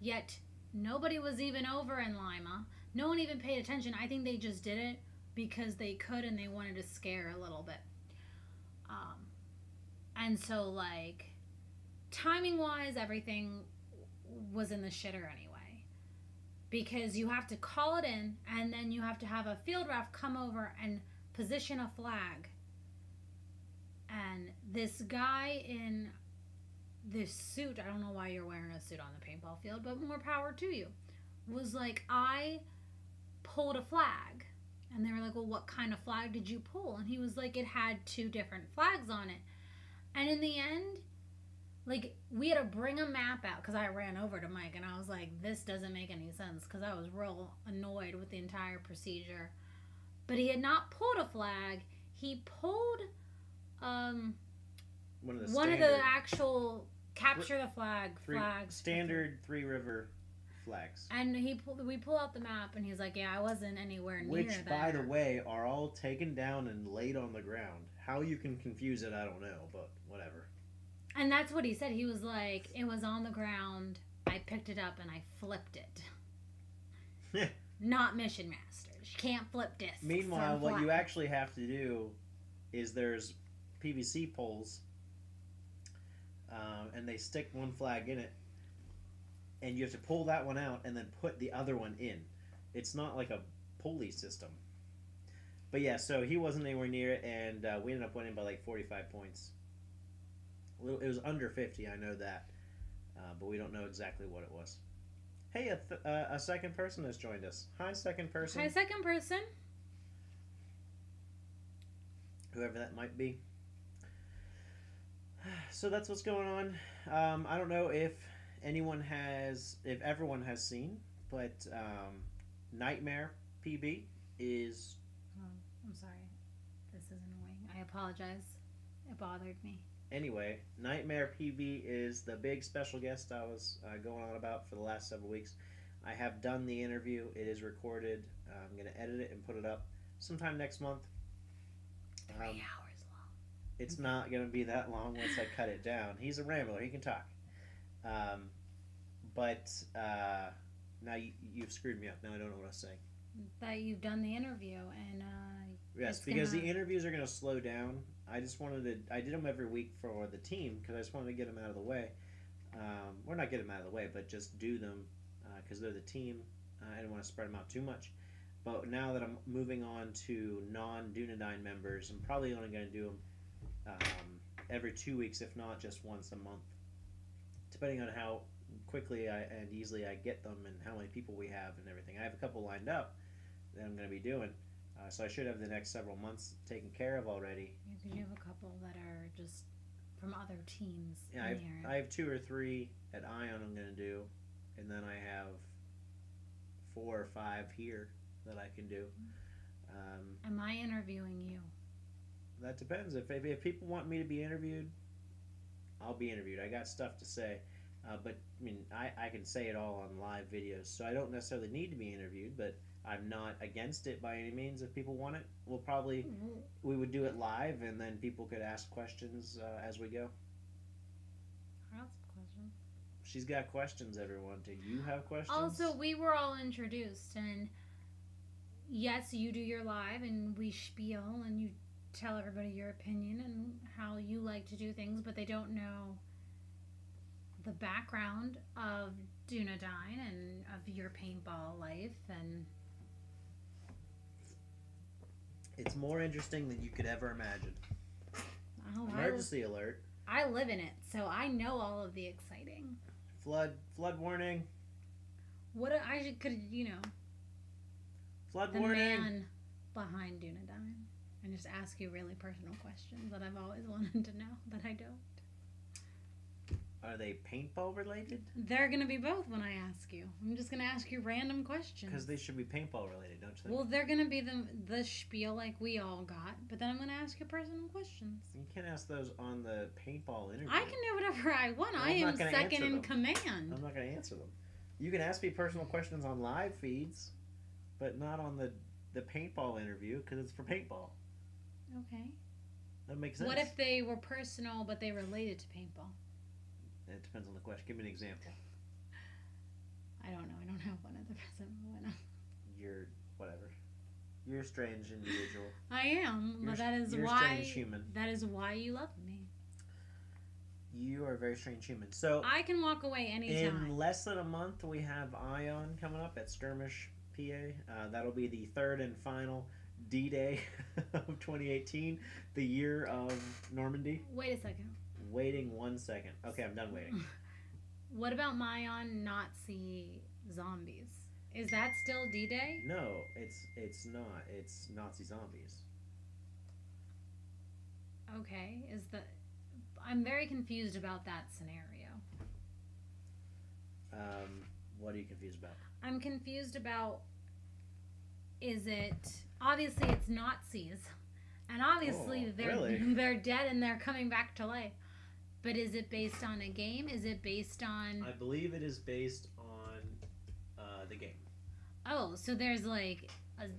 Yet nobody was even over in Lima. No one even paid attention. I think they just did it because they could, and they wanted to scare a little bit. And so, like, timing-wise, everything was in the shitter anyway. Because you have to call it in, and then you have to have a field ref come over and position a flag. And this guy in this suit, I don't know why you're wearing a suit on the paintball field, but more power to you, was like, I pulled a flag. And they were like, well, what kind of flag did you pull? And he was like, it had 2 different flags on it. And in the end, like, we had to bring a map out, because I ran over to Mike and I was like, this doesn't make any sense, because I was real annoyed with the entire procedure. But he had not pulled a flag. He pulled one of the actual capture the flag flags. Standard 3 river flags. And we pull out the map and he's like, yeah, I wasn't anywhere near Which, there. by the way, are all taken down and laid on the ground. How you can confuse it, I don't know, but whatever. And that's what he said. He was like, it was on the ground. I picked it up and I flipped it. Not Mission Masters. You can't flip discs. Meanwhile, what you actually have to do is there's PVC poles, and they stick one flag in it, and you have to pull that one out and then put the other one in. It's not like a pulley system. But yeah, so he wasn't anywhere near it, and we ended up winning by like 45 points. It was under 50, I know that, but we don't know exactly what it was. Hey, a second person has joined us. Hi, second person. Hi, second person. Whoever that might be. So that's what's going on. I don't know if everyone has seen, but Nightmare PB is... Oh, I'm sorry. This is annoying. I apologize. It bothered me. Anyway, Nightmare PB is the big special guest I was going on about for the last several weeks. I have done the interview. It is recorded. I'm going to edit it and put it up sometime next month. 3 hours long. It's not going to be that long once I cut it down. He's a rambler. He can talk. But now you've screwed me up. Now I don't know what I was saying. That you've done the interview and yes, because the interviews are going to slow down. I did them every week for the team because I just wanted to get them out of the way. Or not get them out of the way, but just do them because they're the team. I didn't want to spread them out too much. But now that I'm moving on to non-Dúnedain members, I'm probably only going to do them every 2 weeks, if not just once a month, depending on how quickly and easily I get them and how many people we have and everything. I have a couple lined up that I'm going to be doing. So I should have the next several months taken care of already. Yeah, because you have a couple that are just from other teams. Yeah, I have 2 or 3 at Ion I'm going to do, and then I have 4 or 5 here that I can do. Am I interviewing you? That depends. If people want me to be interviewed, I'll be interviewed. I got stuff to say. But I mean, I can say it all on live videos, so I don't necessarily need to be interviewed, but I'm not against it by any means. If people want it, we would do it live, and then people could ask questions as we go. I'll ask a question. She's got questions, everyone. Do you have questions? Also, we were all introduced, and yes, you do your live, and we spiel, and you tell everybody your opinion and how you like to do things, but they don't know the background of Dúnedain and of your paintball life, and it's more interesting than you could ever imagine. Oh, Emergency alert. I live in it, so I know all of the exciting. Flood warning. What could Flood the warning. man behind Dúnedain, and just ask you really personal questions that I've always wanted to know that I don't. Are they paintball related? They're gonna be both when I ask you. I'm just gonna ask you random questions. Because they should be paintball related, don't you think? Well, they're gonna be the spiel like we all got, but then I'm gonna ask you personal questions. You can't ask those on the paintball interview. I can do whatever I want. Well, I am second in command. I'm not going to answer them. You can ask me personal questions on live feeds, but not on the paintball interview because it's for paintball. Okay. That makes sense. What if they were personal but they related to paintball? It depends on the question. Give me an example. I don't know. I don't have one at the present moment. You're whatever. You're a strange individual. I am, but that is you're why. a strange human. That is why you love me. You are a very strange human. So I can walk away anytime. in less than a month, we have Ion coming up at Skirmish, PA. That'll be the third and final D-Day of 2018, the year of Normandy. Wait a second. Waiting 1 second. Okay, I'm done waiting. What about Mayan Nazi zombies? Is that still D-Day? No, it's not. It's Nazi zombies. Okay, I'm very confused about that scenario. What are you confused about? I'm confused about, obviously it's Nazis, and obviously they're dead and they're coming back to life. But is it based on a game? Is it based on... I believe it is based on the game. Oh, so there's like a...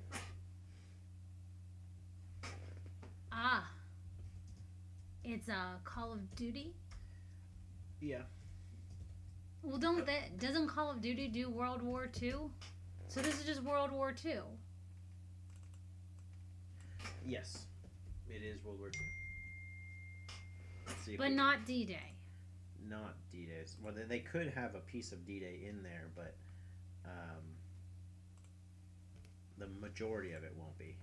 It's a Call of Duty? Yeah. Well, doesn't Call of Duty do World War II? So this is just World War II. Yes, it is World War II. Let's see if But not D-Day. Not D-Day. Well, they could have a piece of D-Day in there, but the majority of it won't be.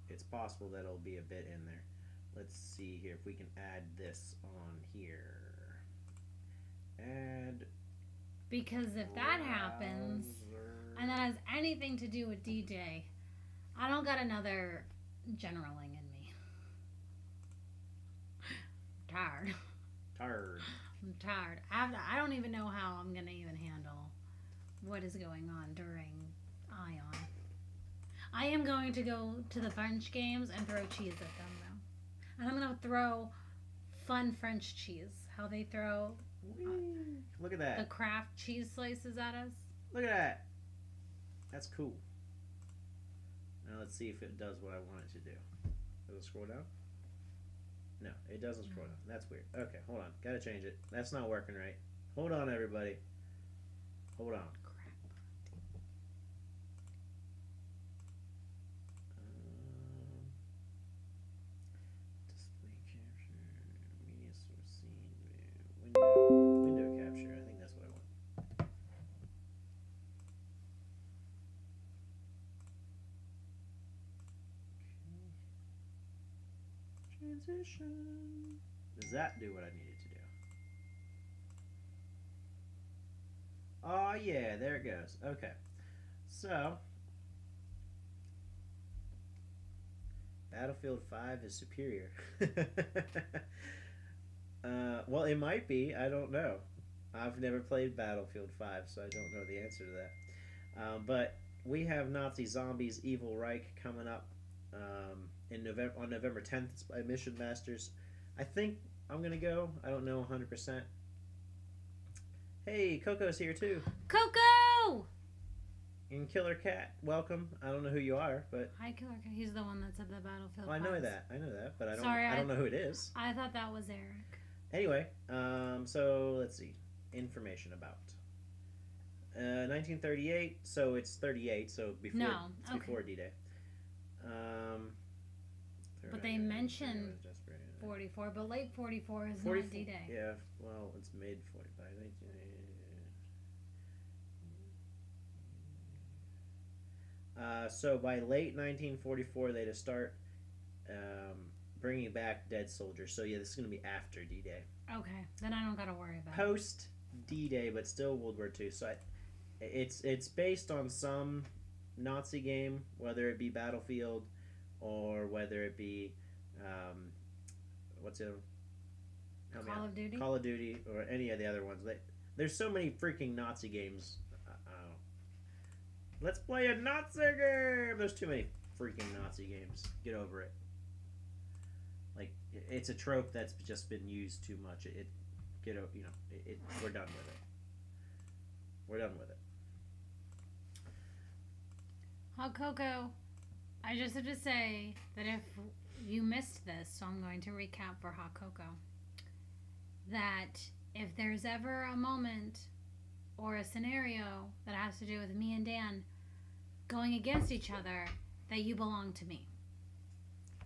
It's possible that it'll be a bit in there. Let's see here if we can add this on here. Add. Because if that happens, and that has anything to do with D-Day, I don't got another generaling in me. I'm tired. I'm tired. I don't even know how I'm going to even handle what is going on during Ion. I am going to go to the French games and throw cheese at them, though. And I'm going to throw fun French cheese. How they throw... Look at that. The Kraft cheese slices at us. Look at that. That's cool. Now let's see if it does what I want it to do. Does it scroll down? No, it doesn't scroll down. That's weird. Okay, hold on. Gotta change it. That's not working right. Hold on, everybody. Hold on. Display capture, media source scene, window capture. I think that's what I want. Transition. Does that do what I need it to do? Oh yeah, there it goes. Okay. So Battlefield 5 is superior. Well, it might be. I don't know. I've never played Battlefield 5, so I don't know the answer to that. But we have Nazi Zombies Evil Reich coming up on November 10th. It's by Mission Masters. I think I'm going to go. I don't know 100%. Hey, Coco's here too. Coco! And Killer Cat, welcome. I don't know who you are, but Hi, Killer Cat. He's the one that said the Battlefield. well, I know Files. that. I know that, but I don't. Sorry, I don't know who it is. I thought that was Eric. Anyway, so let's see. Information about 1938. So it's 38. So before it's before D-Day. But they mentioned 44, but late 44 is not D-Day. Yeah, well, it's mid 45. So by late 1944, they just start bringing back dead soldiers. So yeah, this is going to be after D-Day. Okay, then I don't got to worry about it. Post D-Day, but still World War II. So it's based on some Nazi game, whether it be Battlefield or whether it be what's it? Call of Duty. Call of Duty or any of the other ones. There's so many freaking Nazi games. Let's play a Nazi game. There's too many freaking Nazi games. Get over it. Like it's a trope that's just been used too much. We're done with it. We're done with it. Hot Cocoa, I just have to say that if you missed this, so I'm going to recap for Hot Cocoa, that if there's ever a moment or a scenario that has to do with me and Dan going against each other, that you belong to me.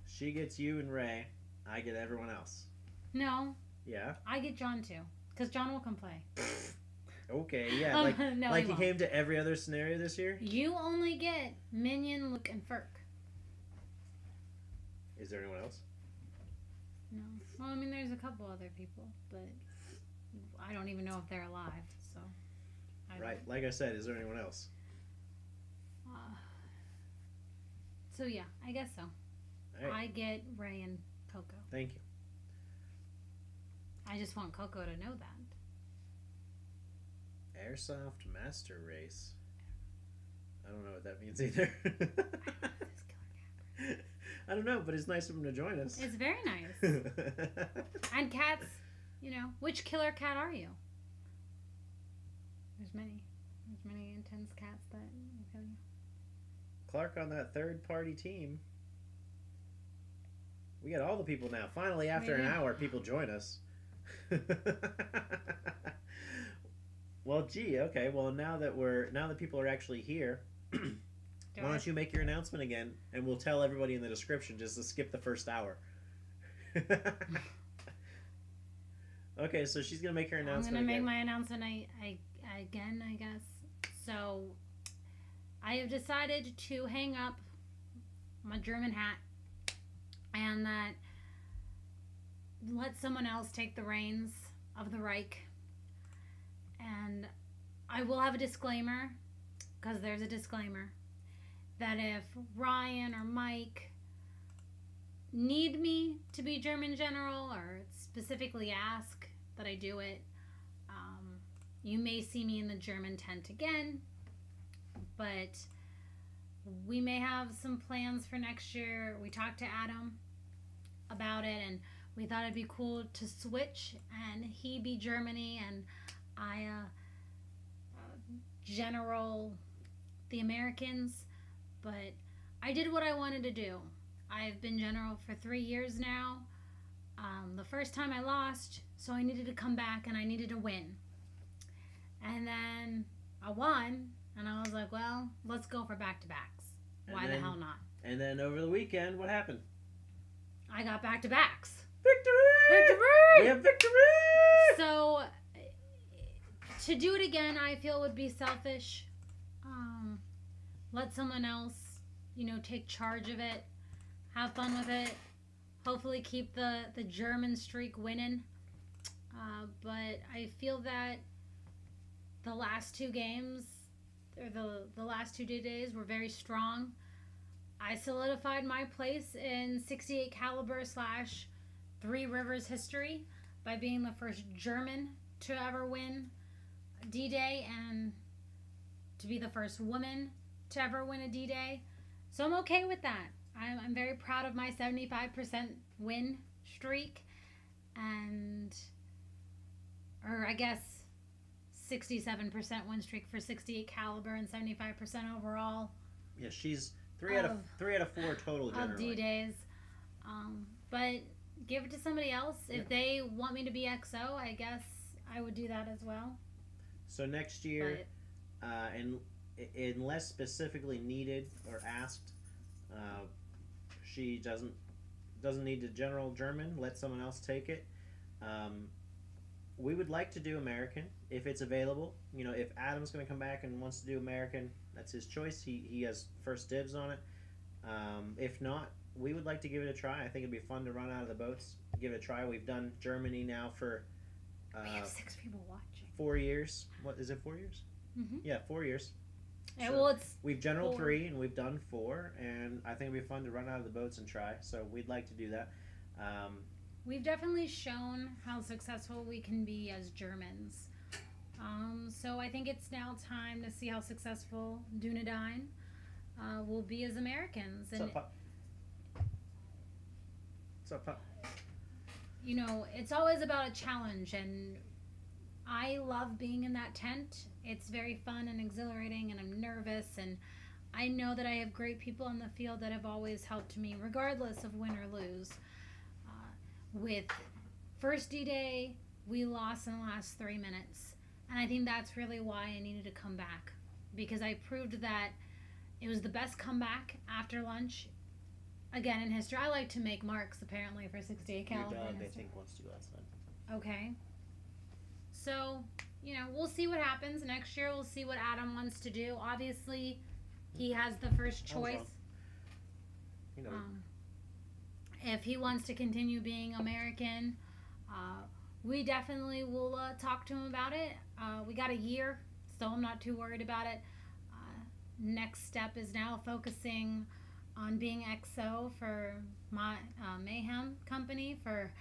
She gets you and Ray. I get everyone else. No. Yeah? I get John too, because John will come play. Okay, yeah, like No, like he he won't. came to every other scenario this year. You only get Minion, Luke, and Ferk. Is there anyone else? No. Well, I mean, there's a couple other people, but I don't even know if they're alive. So. Right, like I said, is there anyone else? So yeah, I guess so. All right. I get Ray and Coco. Thank you. I just want Coco to know that. Airsoft Master Race. I don't know what that means either. I don't know, but it's nice of him to join us. It's very nice. And cats, you know, which killer cat are you? There's many. There's many intense cats that will kill you. Clark on that third-party team. We got all the people now. Finally, after an hour, people join us. Well, gee, okay. Well, now that people are actually here, why don't you make your announcement again, and we'll tell everybody in the description just to skip the first hour. Okay, so she's gonna make her announcement. I'm gonna make my announcement again, I guess. So, I have decided to hang up my German hat, and that let someone else take the reins of the Reich. And I will have a disclaimer, because there's a disclaimer, that if Ryan or Mike need me to be German general or specifically ask that I do it, you may see me in the German tent again, but we may have some plans for next year. We talked to Adam about it, and we thought it'd be cool to switch and he be Germany and I general the Americans. But I did what I wanted to do. I've been general for 3 years now. The first time I lost, so I needed to come back and I needed to win. And then I won, and I was like, well, let's go for back-to-backs. Why the hell not? And then over the weekend, what happened? I got back-to-backs. Victory! Victory! We have victory! So, to do it again, I feel would be selfish. Let someone else, take charge of it. Have fun with it. Hopefully keep the German streak winning. But I feel that the last two games, or the last 2 days, were very strong. I solidified my place in 68 caliber / Three Rivers history by being the first German to ever win D-Day and to be the first woman to ever win a D-Day. So I'm okay with that. I'm very proud of my 75% win streak, or I guess 67% win streak for 68 caliber and 75% overall. Yeah, she's 3 out of 4 total generally. Of D-Days. But give it to somebody else. If they want me to be XO, I guess I would do that as well. So next year, unless specifically needed or asked, she doesn't need the general German. Let someone else take it. We would like to do American if it's available. If Adam's going to come back and wants to do American, that's his choice. He has first dibs on it. If not, we would like to give it a try. I think it'd be fun to run out of the boats, give it a try. We've done Germany now for we have 6 people watching. 4 years. What is it? 4 years? Mm-hmm. Yeah, 4 years. Yeah, So we've general 3 and we've done 4, and I think it'd be fun to run out of the boats and try. So we'd like to do that. We've definitely shown how successful we can be as Germans. So I think it's now time to see how successful Dúnedain will be as Americans. What's up, Pop? What's up, Pop? It's always about a challenge, and I love being in that tent. It's very fun and exhilarating, and I'm nervous, and I know that I have great people on the field that have always helped me, regardless of win or lose. With first D-Day, we lost in the last 3 minutes, and I think that's really why I needed to come back, because I proved that it was the best comeback after lunch. Again, in history, I like to make marks, apparently, for 68 caliber. Your dog, I think, wants to go outside. Okay. So, we'll see what happens next year. We'll see what Adam wants to do. Obviously, he has the first choice. If he wants to continue being American, we definitely will talk to him about it. We got a year, so I'm not too worried about it. Next step is now focusing on being XO for my Mayhem company for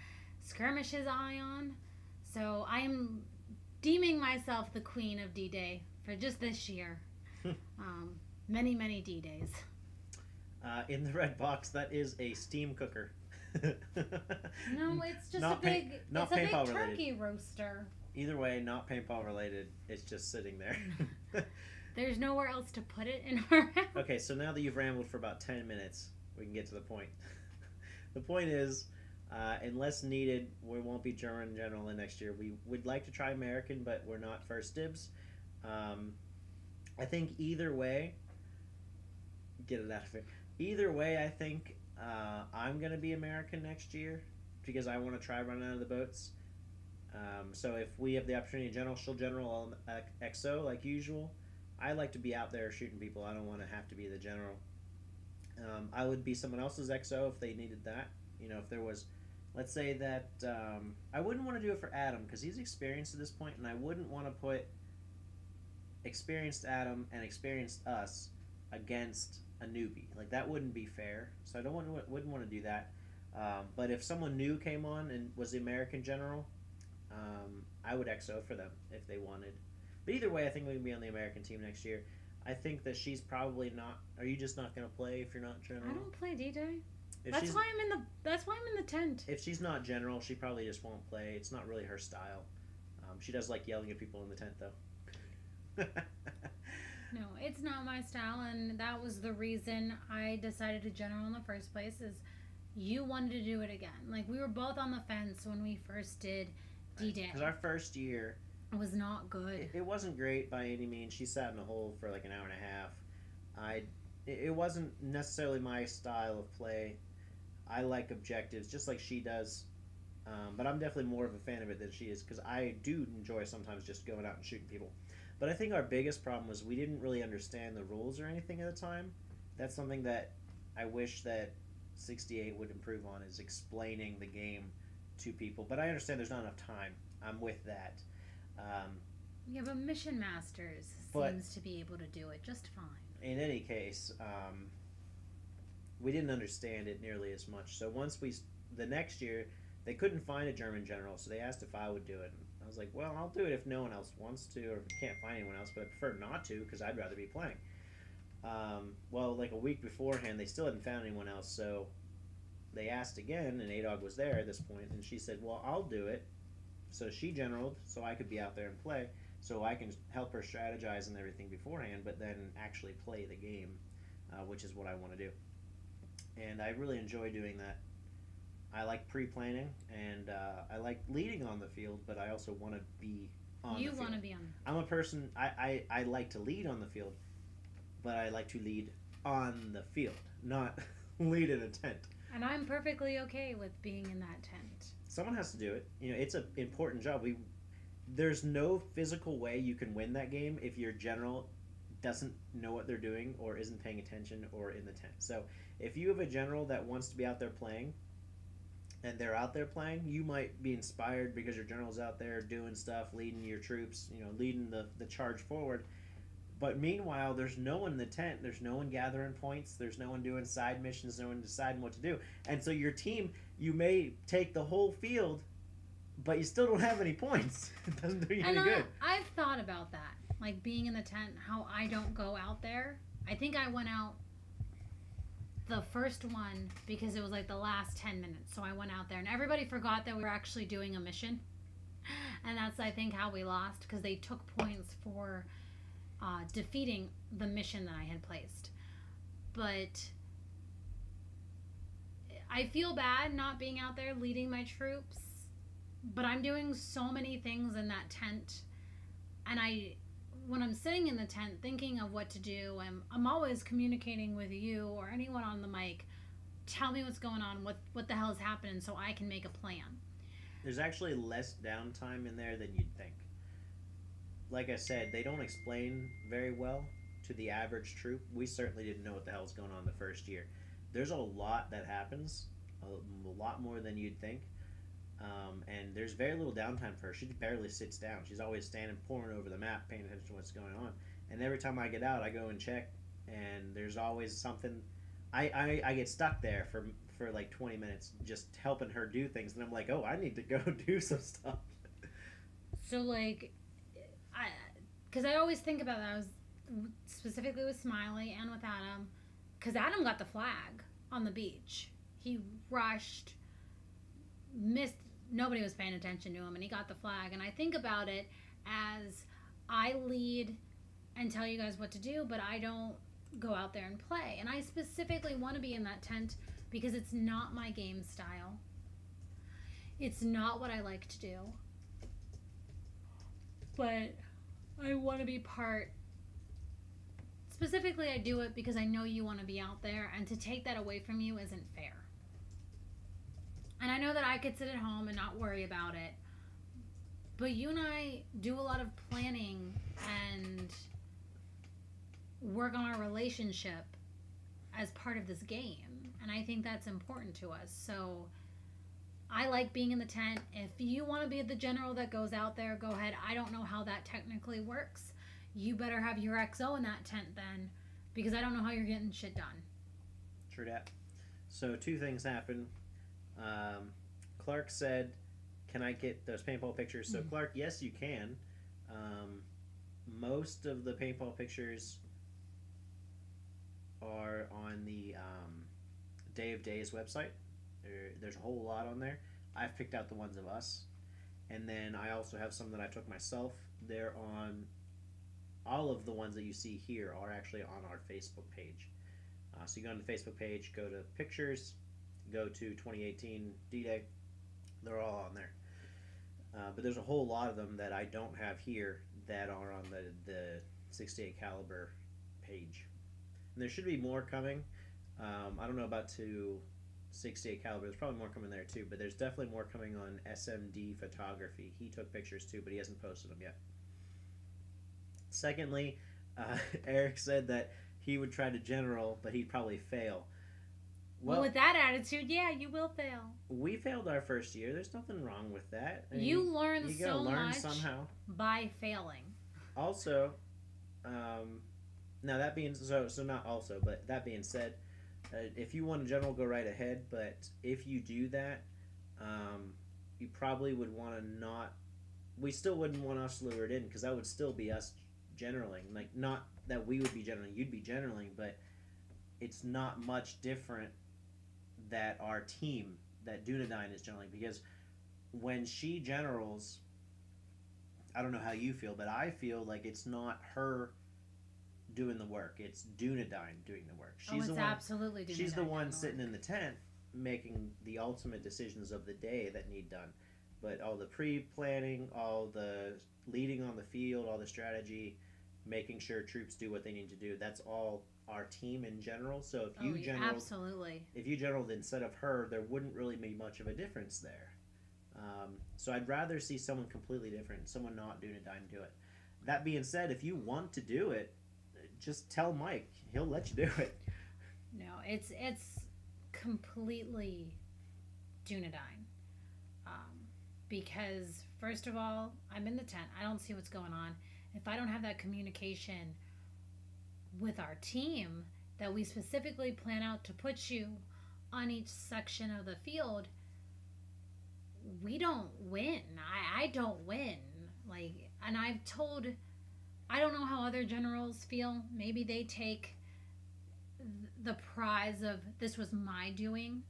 Skirmish's Ion. So I am deeming myself the queen of D-Day for just this year. Many, many D-Days. In the red box, that is a steam cooker. No, it's just not a big, not it's a big paintball turkey roaster. Either way, not paintball related. It's just sitting there. There's nowhere else to put it in our house. Okay, so now that you've rambled for about 10 minutes, we can get to the point. The point is, unless needed, we won't be German General in next year. We would like to try American, but we're not first dibs. I think either way, get it out of here. Either way, I think I'm going to be American next year because I want to try running out of the boats. So if we have the opportunity to General, she'll General XO like usual. I like to be out there shooting people. I don't want to have to be the General. I would be someone else's XO if they needed that. If there was, let's say that I wouldn't want to do it for Adam because he's experienced at this point, and I wouldn't want to put experienced Adam and experienced us against a newbie. Like that wouldn't be fair. So I wouldn't want to do that. But if someone new came on and was the American General, I would XO for them if they wanted. But either way, I think we can be on the American team next year. I think that she's probably not. Are you just not going to play if you're not General? I don't play D-Day. That's why I'm in the tent. If she's not General, she probably just won't play. It's not really her style. She does like yelling at people in the tent, though. No, it's not my style, and that was the reason I decided to General in the first place. Is you wanted to do it again? Like we were both on the fence when we first did D-Day. Because our first year. It was not good. It wasn't great by any means. She sat in a hole for like an hour and a half. It wasn't necessarily my style of play. I like objectives, just like she does. But I'm definitely more of a fan of it than she is, because I do enjoy sometimes just going out and shooting people. But I think our biggest problem was we didn't really understand the rules or anything at the time. That's something that I wish that 68 would improve on, is explaining the game to people. But I understand there's not enough time. I'm with that. Yeah, but Mission Masters seems to be able to do it just fine. In any case, we didn't understand it nearly as much. So the next year, they couldn't find a German General, so they asked if I would do it. And I was like, well, I'll do it if no one else wants to, or if you can't find anyone else, but I prefer not to because I'd rather be playing. Well, like a week beforehand, they still hadn't found anyone else, so they asked again, and Adog was there at this point, and she said, well, I'll do it. So she generaled, so I could be out there and play, so I can help her strategize and everything beforehand, but then actually play the game, which is what I want to do. And I really enjoy doing that. I like pre-planning, and I like leading on the field, but I also want to be on the field. You want to be on. I'm a person, I like to lead on the field, but I like to lead on the field, not lead in a tent. And I'm perfectly okay with being in that tent. Someone has to do it. It's an important job. There's no physical way you can win that game if your general doesn't know what they're doing or isn't paying attention or in the tent. So if you have a general that wants to be out there playing and they're out there playing, you might be inspired because your general's out there doing stuff, leading your troops, leading the charge forward. But meanwhile, there's no one in the tent. There's no one gathering points. There's no one doing side missions. No one deciding what to do. And so your team, you may take the whole field, but you still don't have any points. It doesn't do you any good. I've thought about that, like being in the tent, how I don't go out there. I think I went out the first one because it was like the last 10 minutes. So I went out there, and everybody forgot that we were actually doing a mission. And that's, I think, how we lost, because they took points for defeating the mission that I had placed. But I feel bad not being out there leading my troops, but I'm doing so many things in that tent, and when I'm sitting in the tent thinking of what to do, I'm always communicating with you or anyone on the mic. Tell me what's going on, what the hell is happening, so I can make a plan. There's actually less downtime in there than you'd think. like I said, they don't explain very well to the average troop. We certainly didn't know what the hell was going on the first year. There's a lot that happens, a lot more than you'd think. And there's very little downtime for her. She barely sits down. She's always standing, poring over the map, paying attention to what's going on. And every time I get out, I go and check, and there's always something. I get stuck there for like 20 minutes just helping her do things, and I'm like, oh, I need to go do some stuff. So like, because I always think about that. I was specifically with Smiley and with Adam, because Adam got the flag on the beach. He rushed, missed. Nobody was paying attention to him, and he got the flag. And I think about it as I lead and tell you guys what to do, but I don't go out there and play. And I specifically want to be in that tent because it's not my game style. It's not what I like to do. But I want to be part. Specifically, I do it because I know you want to be out there, and to take that away from you isn't fair. And I know that I could sit at home and not worry about it. But you and I do a lot of planning and work on our relationship as part of this game. And I think that's important to us. So I like being in the tent. If you want to be the general that goes out there, go ahead. I don't know how that technically works. You better have your XO in that tent then, because I don't know how you're getting shit done. True that. So 2 things happen. Clark said, can I get those paintball pictures? So Clark, yes you can. Most of the paintball pictures are on the Day of Days website. There's a whole lot on there. I've picked out the ones of us, and then I also have some that I took myself. They're on, all of the ones that you see here are actually on our Facebook page. So you go on the Facebook page, go to pictures, go to 2018 D-Day. They're all on there. But there's a whole lot of them that I don't have here that are on the 68 caliber page. And there should be more coming. I don't know about to 68 caliber. There's probably more coming there too, but there's definitely more coming on SMD photography. He took pictures too, but he hasn't posted them yet. Secondly, Eric said that he would try to general, but he'd probably fail. Well, with that attitude, yeah, you will fail. We failed our first year. There's nothing wrong with that. I mean, you learn you so learn much somehow by failing. Also, now that being so not also, but that being said, if you want a general, go right ahead. But if you do that, you probably would want to not. We still wouldn't want us lured in because that would still be us generaling. Like, not that we would be generaling, you'd be generaling, but it's not much different that our team, that Dúnedain is generaling, because when she generals, I don't know how you feel, but I feel like it's not her doing the work. It's Dúnedain doing the work. She's the one, absolutely Dúnedain. She's the one sitting in the tent making the ultimate decisions of the day that need done. But all the pre-planning, all the leading on the field, all the strategy, making sure troops do what they need to do, that's all our team in general. So if you if you generaled instead of her, there wouldn't really be much of a difference there. So I'd rather see someone completely different, someone not Dúnedain do it. That being said, if you want to do it, just tell Mike. He'll let you do it. No, it's completely Dúnedain. Because, first of all, I'm in the tent. I don't see what's going on. If I don't have that communication with our team that we specifically plan out to put you on each section of the field, we don't win. I don't win. Like, and I've told, I don't know how other generals feel. Maybe they take the prize of this was my doing.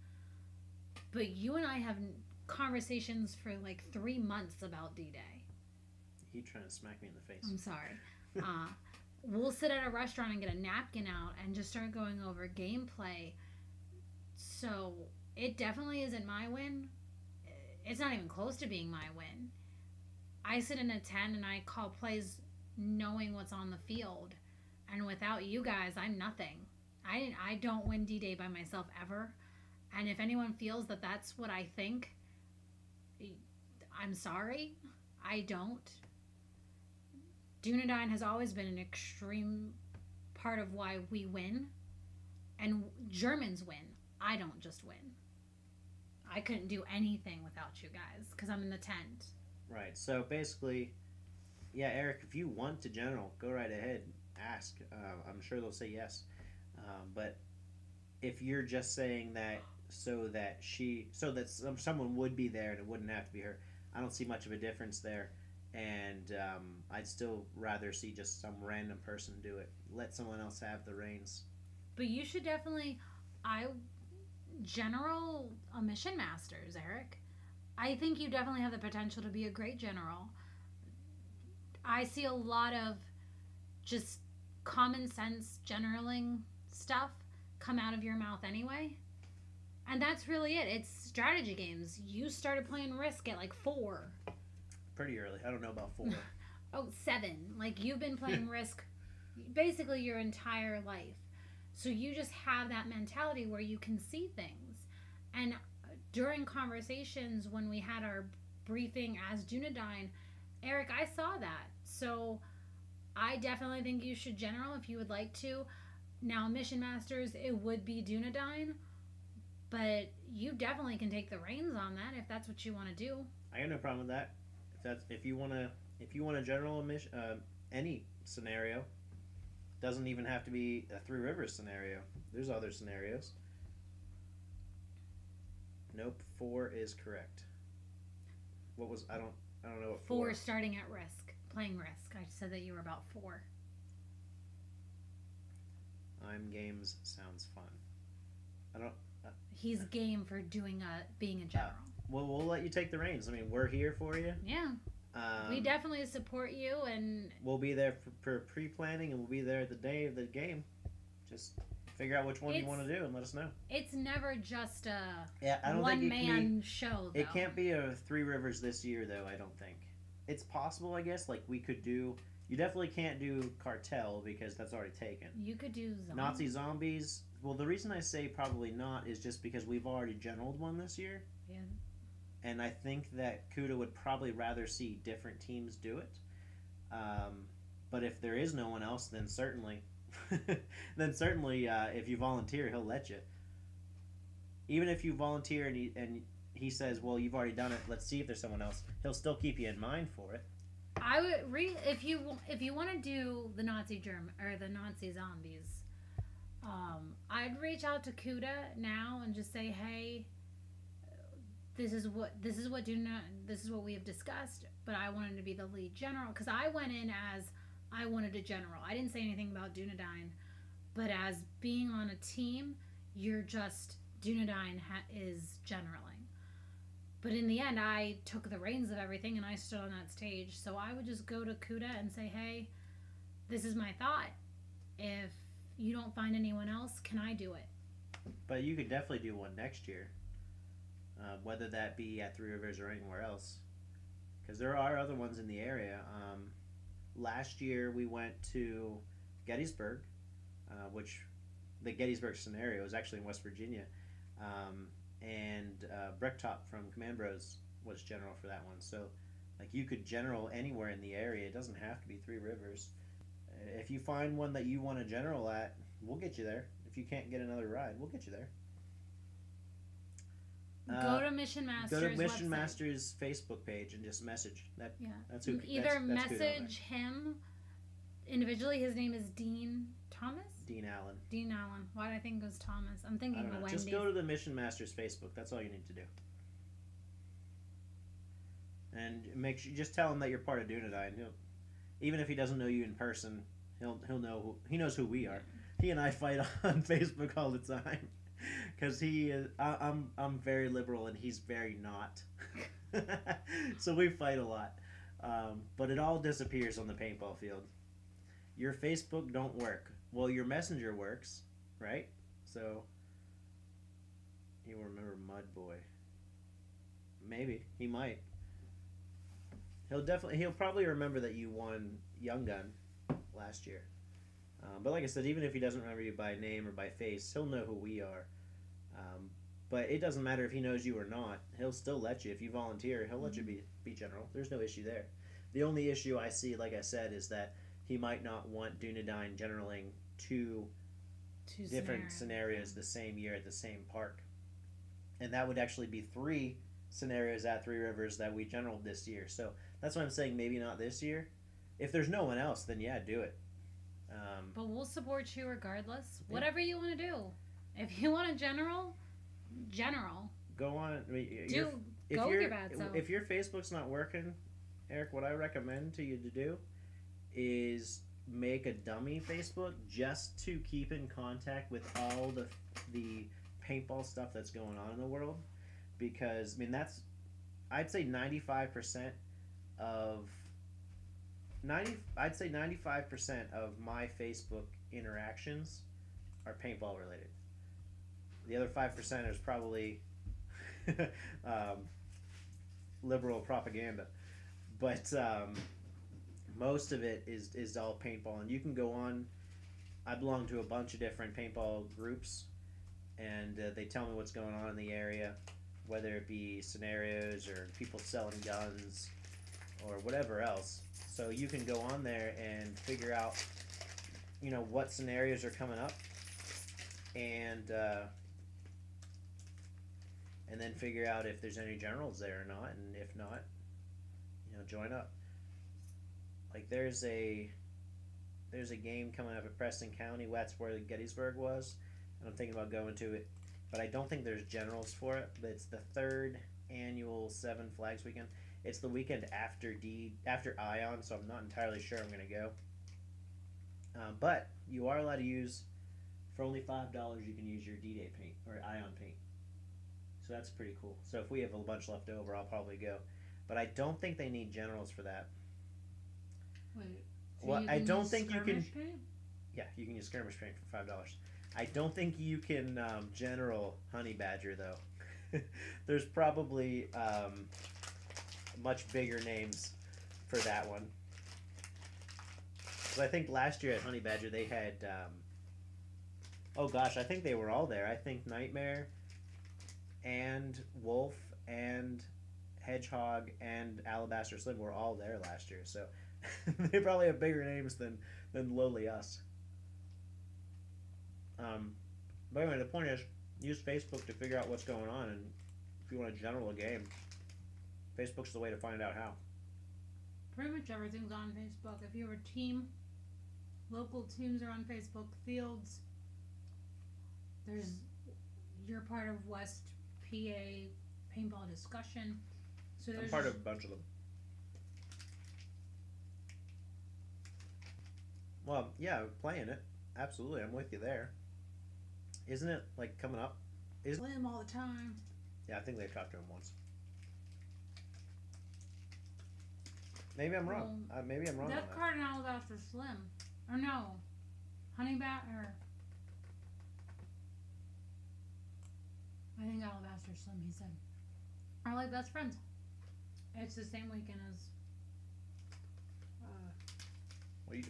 But you and I have conversations for like 3 months about D-Day. He trying to smack me in the face. I'm sorry. We'll sit at a restaurant and get a napkin out and just start going over gameplay. So it definitely isn't my win. It's not even close to being my win. I sit in a tent and I call plays knowing what's on the field. And without you guys, I'm nothing. I don't win D-Day by myself ever. And if anyone feels that that's what I think, I'm sorry. I don't. Dúnedain has always been an extreme part of why we win, and Germans win. I don't just win. I couldn't do anything without you guys because I'm in the tent. Right. So basically, yeah, Eric, if you want to general, go right ahead. Ask. I'm sure they'll say yes. But if you're just saying that so that someone would be there and it wouldn't have to be her, I don't see much of a difference there. And I'd still rather see just some random person do it. Let someone else have the reins. But you should definitely, general mission masters, Eric. I think you definitely have the potential to be a great general. I see a lot of just common sense generaling stuff come out of your mouth anyway. And that's really it. It's strategy games. You started playing Risk at like 4. Pretty early. I don't know about 4. Oh, 7. Like, you've been playing Risk basically your entire life. So you just have that mentality where you can see things. And during conversations when we had our briefing as Dúnedain, Eric, I saw that. So I definitely think you should general if you would like to. Now, Mission Masters, it would be Dúnedain, but you definitely can take the reins on that if that's what you want to do. I got no problem with that. If you want to general a mission, any scenario, doesn't even have to be a Three Rivers scenario. There's other scenarios. Nope, 4 is correct. What was I don't know what 4 starting at Risk, playing Risk. I said that you were about 4. I'm games sounds fun. I don't. He's game for being a general. Well, we'll let you take the reins. I mean, we're here for you. Yeah. We definitely support you, and we'll be there for pre-planning, and we'll be there the day of the game. Just figure out which one you want to do and let us know. It's never just a I don't one-man show, though. It can't be a Three Rivers this year, though, I don't think. It's possible, I guess. Like, we could do... You definitely can't do Cartel, because that's already taken. You could do Zombies. Nazi Zombies... Well, the reason I say probably not is just because we've already generaled one this year. Yeah. And I think that Kuda would probably rather see different teams do it. But if there is no one else, then certainly... if you volunteer, he'll let you. Even if you volunteer and he says, well, you've already done it, let's see if there's someone else, he'll still keep you in mind for it. I would if you want to do the Nazi Zombies, I'd reach out to Kuda now and just say, hey, this is what we have discussed, but I wanted to be the lead general, because I went in as I wanted a general. I didn't say anything about Dúnedain, but as being on a team, you're just Dúnedain is generaling. But in the end, I took the reins of everything and I stood on that stage. So I would just go to Kuda and say, hey, this is my thought. If you don't find anyone else, can I do it? But you could definitely do one next year, whether that be at Three Rivers or anywhere else, because there are other ones in the area. Last year we went to Gettysburg, which the Gettysburg scenario is actually in West Virginia, and Bricktop from Command Bros was general for that one. So, like, you could general anywhere in the area. It doesn't have to be Three Rivers. If you find one that you want to general at, we'll get you there. If you can't get another ride, we'll get you there. Go to Mission Masters. Go to Mission website. Masters Facebook page and just message. That's who. Either that's message him individually. His name is Dean Thomas. Dean Allen. Dean Allen. Why did I think it was Thomas? I'm thinking of Wendy. Just go to the Mission Masters Facebook. That's all you need to do. And make sure, just tell him that you're part of Dúnedain. Even if he doesn't know you in person, he'll know. He knows who we are. He and I fight on Facebook all the time. Because he is, I'm very liberal and he's very not. So we fight a lot. But it all disappears on the paintball field. Your Facebook don't work. Well, your Messenger works, right? So, you remember Mud Boy. Maybe. He might. He'll probably remember that you won Young Gun last year. But like I said, even if he doesn't remember you by name or by face, he'll know who we are. But it doesn't matter if he knows you or not. He'll still let you. If you volunteer, he'll let you be general. There's no issue there. The only issue I see, like I said, is that he might not want Dúnedain generaling two different scenarios the same year at the same park. And that would actually be 3 scenarios at Three Rivers that we generaled this year. So that's why I'm saying maybe not this year. If there's no one else, then yeah, do it. But we'll support you regardless. Yeah. Whatever you want to do. If you want a general. Go on. Go with your bad self. If your Facebook's not working, Eric, what I recommend to you to do is make a dummy Facebook just to keep in contact with all the paintball stuff that's going on in the world. Because, I mean, I'd say 95% of my Facebook interactions are paintball related. The other 5% is probably liberal propaganda, but most of it is all paintball. And you can go on. I belong to a bunch of different paintball groups, and they tell me what's going on in the area, whether it be scenarios or people selling guns or whatever else. So you can go on there and figure out, what scenarios are coming up, and then figure out if there's any generals there or not, and if not, join up. Like there's a game coming up at Preston County. That's where Gettysburg was, and I'm thinking about going to it, but I don't think there's generals for it. But it's the 3rd annual Seven Flags weekend. It's the weekend after Ion, so I'm not entirely sure I'm going to go. But you are allowed to use, for only $5, you can use your D-Day paint or Ion paint. So that's pretty cool. So if we have a bunch left over, I'll probably go. But I don't think they need generals for that. Wait. So Well, I don't think you can. Paint? Yeah, you can use skirmish paint for $5. I don't think you can general honey badger though. There's probably much bigger names for that one. So I think last year at honey badger they had. Oh gosh, I think they were all there. I think Nightmare, and Wolf, and Hedgehog, and Alabaster Slim were all there last year. So they probably have bigger names than lowly us. But anyway, the point is, use Facebook to figure out what's going on, and if you want to general a game, Facebook's the way to find out how. Pretty much everything's on Facebook. If you're a team, local teams are on Facebook. Fields. You're part of West PA Paintball Discussion. So I'm part of a bunch of them. Well, yeah, playing it. Absolutely, I'm with you there. Isn't it like coming up? Play him all the time. Yeah, I think they talked to him once. Maybe I'm wrong. Maybe I'm wrong. Death on Card and Alabaster Slim. Or no. Honey Bat or... I think Alabaster Slim, he said. Are like best friends. It's the same weekend as...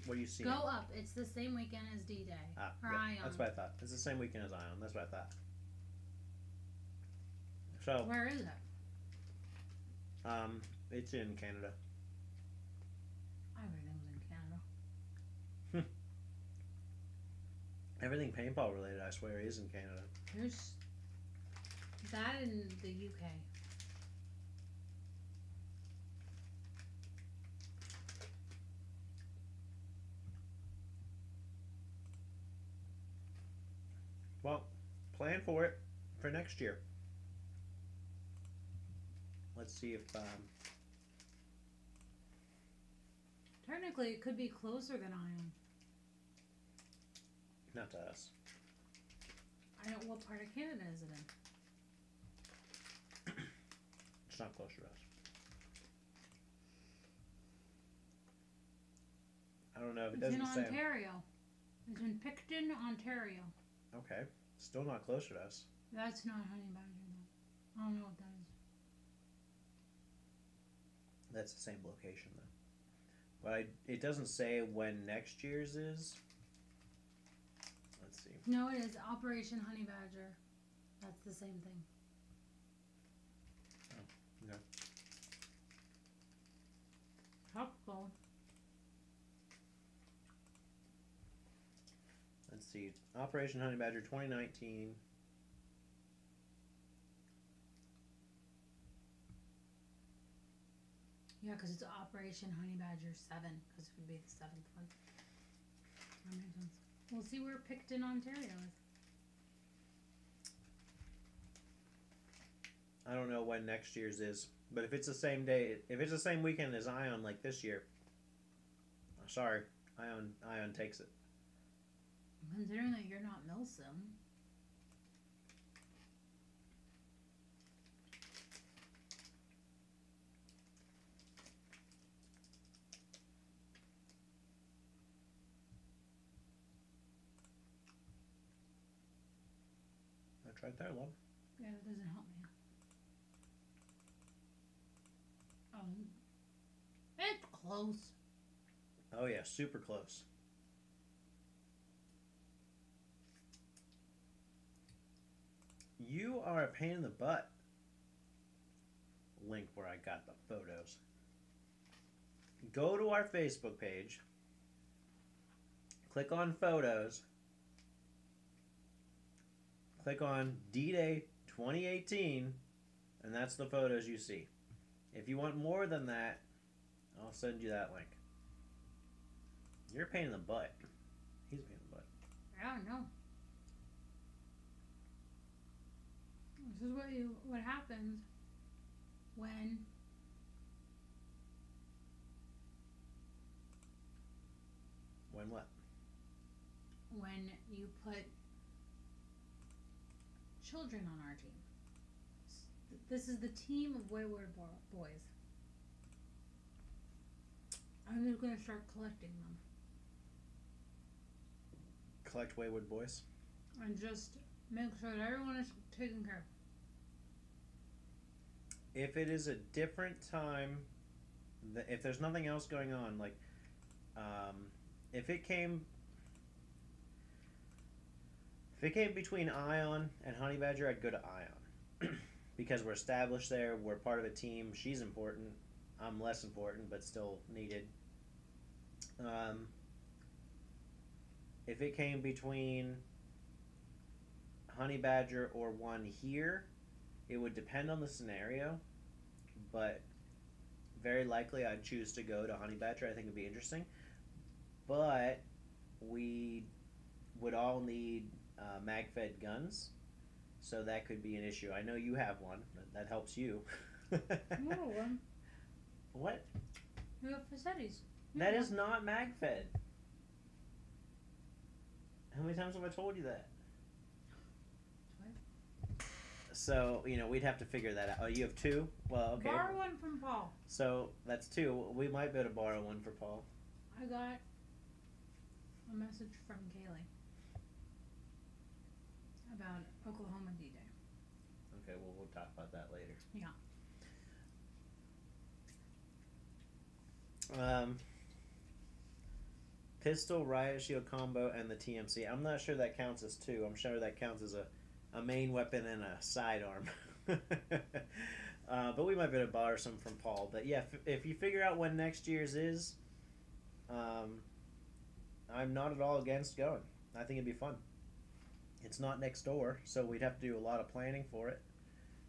What are you seeing? Go up. It's the same weekend as D-Day. Or Ion. That's what I thought. It's the same weekend as Ion. That's what I thought. So... Where is it? It's in Canada. Everything was in Canada. Everything paintball related, I swear, is in Canada. There's that in the UK. Well, plan for it for next year. Let's see if Technically, it could be closer than Ion. not to us. I don't. What part of Canada is it in? It's not close to us. I don't know if it It's in doesn't say. Ontario. It's in Picton, Ontario. Okay, still not close to us. That's not Honey Badger, though. I don't know what that is. That's the same location though. But it doesn't say when next year's is. Let's see. No, it is Operation Honey Badger. That's the same thing. Oh, no. Tropical. Let's see. Operation Honey Badger 2019. Yeah, because it's Operation Honey Badger 7, because it would be the 7th one. That makes sense. We'll see where Picton, Ontario is. I don't know when next year's is, but if it's the same day, if it's the same weekend as Ion like this year, sorry, Ion takes it. Considering that you're not Milsim. I tried that one. Yeah, that doesn't help me. It's close. Oh yeah, super close. You are a pain in the butt. Link where I got the photos. Go to our Facebook page. Click on photos. Click on D-Day 2018, and that's the photos you see. If you want more than that, I'll send you that link. You're a pain in the butt. He's a pain in the butt. I don't know. This is what happens when what? When you put children on our team. This is the team of wayward boys. I'm just going to start collecting them. Collect wayward boys? And just make sure that everyone is taken care of. If it is a different time, if there's nothing else going on, like, if it came between Ion and Honey Badger, I'd go to Ion. Because we're established there, we're part of a team, she's important, I'm less important, but still needed. If it came between Honey Badger or one here, it would depend on the scenario, but very likely I'd choose to go to Honey Badger. I think it'd be interesting. But we would all need mag-fed guns, so that could be an issue. I know you have one. That helps you. No one. What? You have facilities. That is not mag-fed. How many times have I told you that? So, we'd have to figure that out. Oh, you have two? Well, okay. Borrow one from Paul. So, that's two. We might be able to borrow one for Paul. I got a message from Kaylee about Oklahoma D-Day. Okay, well, we'll talk about that later. Yeah. Pistol, Riot Shield combo, and the TMC. I'm not sure that counts as two. I'm sure that counts as a main weapon and a sidearm. But we might be able to borrow some from Paul. But yeah, if you figure out when next year's is, I'm not at all against going. I think it'd be fun. It's not next door, so we'd have to do a lot of planning for it.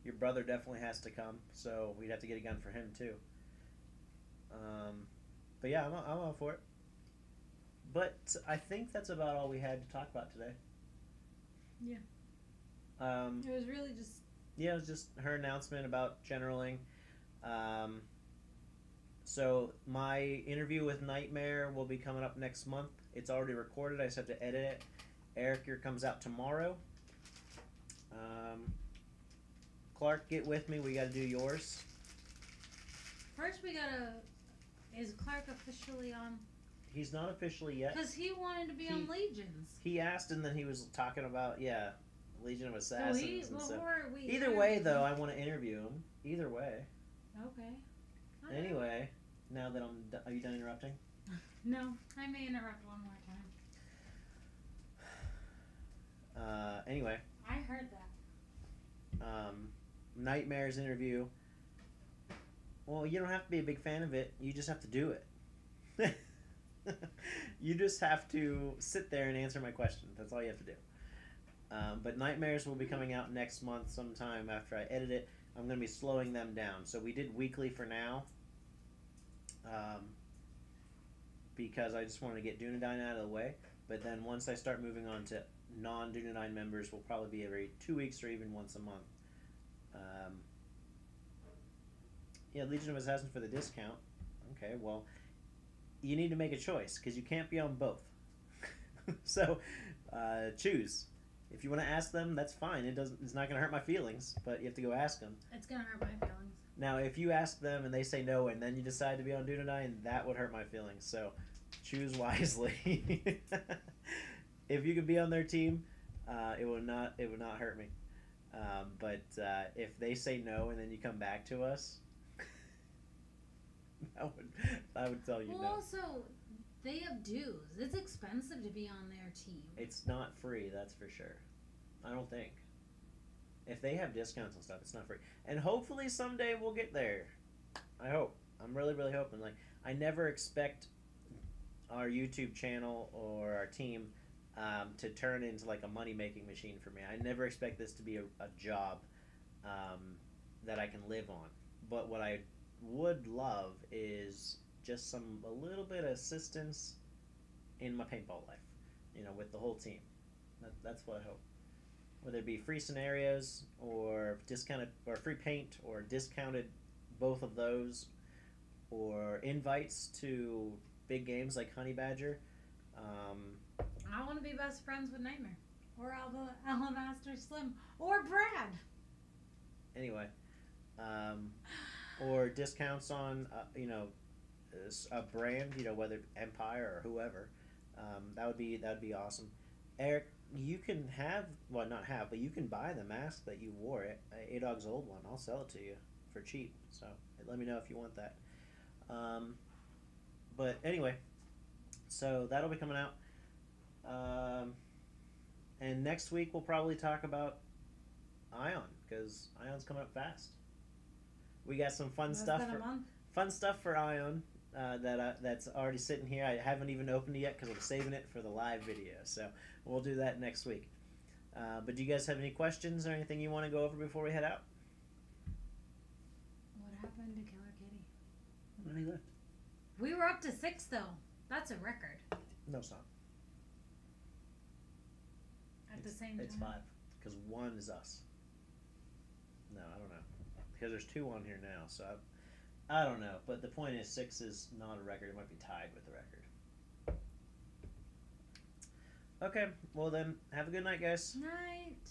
Your brother definitely has to come, so we'd have to get a gun for him too. But yeah, I'm all for it. But I think that's about all we had to talk about today. Yeah. It was really just... Yeah, it was just her announcement about generaling. So my interview with Nightmare will be coming up next month. It's already recorded. I just have to edit it. Eric, your comes out tomorrow. Clark, get with me. We got to do yours. First, we gotta... Is Clark officially on? He's not officially yet. Because he wanted to be on Legions. He asked, and then he was talking about, Legion of Assassins and stuff. Either way, though, I want to interview him. Either way. Okay. Anyway, now that I'm done, are you done interrupting? No, I may interrupt one more time. Anyway. I heard that. Nightmare's interview. Well, you don't have to be a big fan of it. You just have to do it. You just have to sit there and answer my question. That's all you have to do. But Nightmares will be coming out next month sometime after I edit it. I'm going to be slowing them down. So we did weekly for now. Because I just wanted to get Dúnedain out of the way. But then once I start moving on to non-Dúnedain members, will probably be every 2 weeks or even once a month. Yeah, Legion of Assassins for the discount. Okay, well, you need to make a choice because you can't be on both. So, choose. If you want to ask them, that's fine. It's not going to hurt my feelings, but you have to go ask them. It's gonna hurt my feelings. Now, if you ask them and they say no, and then you decide to be on Dúnedain, that would hurt my feelings. So, choose wisely. If you could be on their team, it would not hurt me. But if they say no and then you come back to us, I would tell you well, no. Also, they have dues. It's expensive to be on their team. It's not free, that's for sure. I don't think. If they have discounts and stuff, it's not free. And hopefully someday we'll get there. I hope. I'm really, really hoping. Like, I never expect our YouTube channel or our team to turn into like a money-making machine for me. I never expect this to be a job that I can live on. But what I would love is just a little bit of assistance in my paintball life, with the whole team. That's what I hope. Whether it be free scenarios or discounted or free paint or discounted, both of those, or invites to big games like Honey Badger. I want to be best friends with Nightmare or Alabaster Slim or Brad. Anyway, or discounts on a brand, whether Empire or whoever. That would be awesome. Eric, you can but you can buy the mask that you wore. Adog's old one. I'll sell it to you for cheap. So let me know if you want that. But anyway, so that'll be coming out. And next week we'll probably talk about Ion, because Ion's coming up fast. We got some fun stuff for Ion that's already sitting here. I haven't even opened it yet because I'm saving it for the live video. So we'll do that next week. But do you guys have any questions or anything you want to go over before we head out? What happened to Killer Kitty? How many left? We were up to 6 though. That's a record. No, it's not. At the same time. It's 5 because 1 is us. No, I don't know. Because there's 2 on here now, so I don't know. But the point is, 6 is not a record. It might be tied with the record. Okay, well then, have a good night, guys. Night.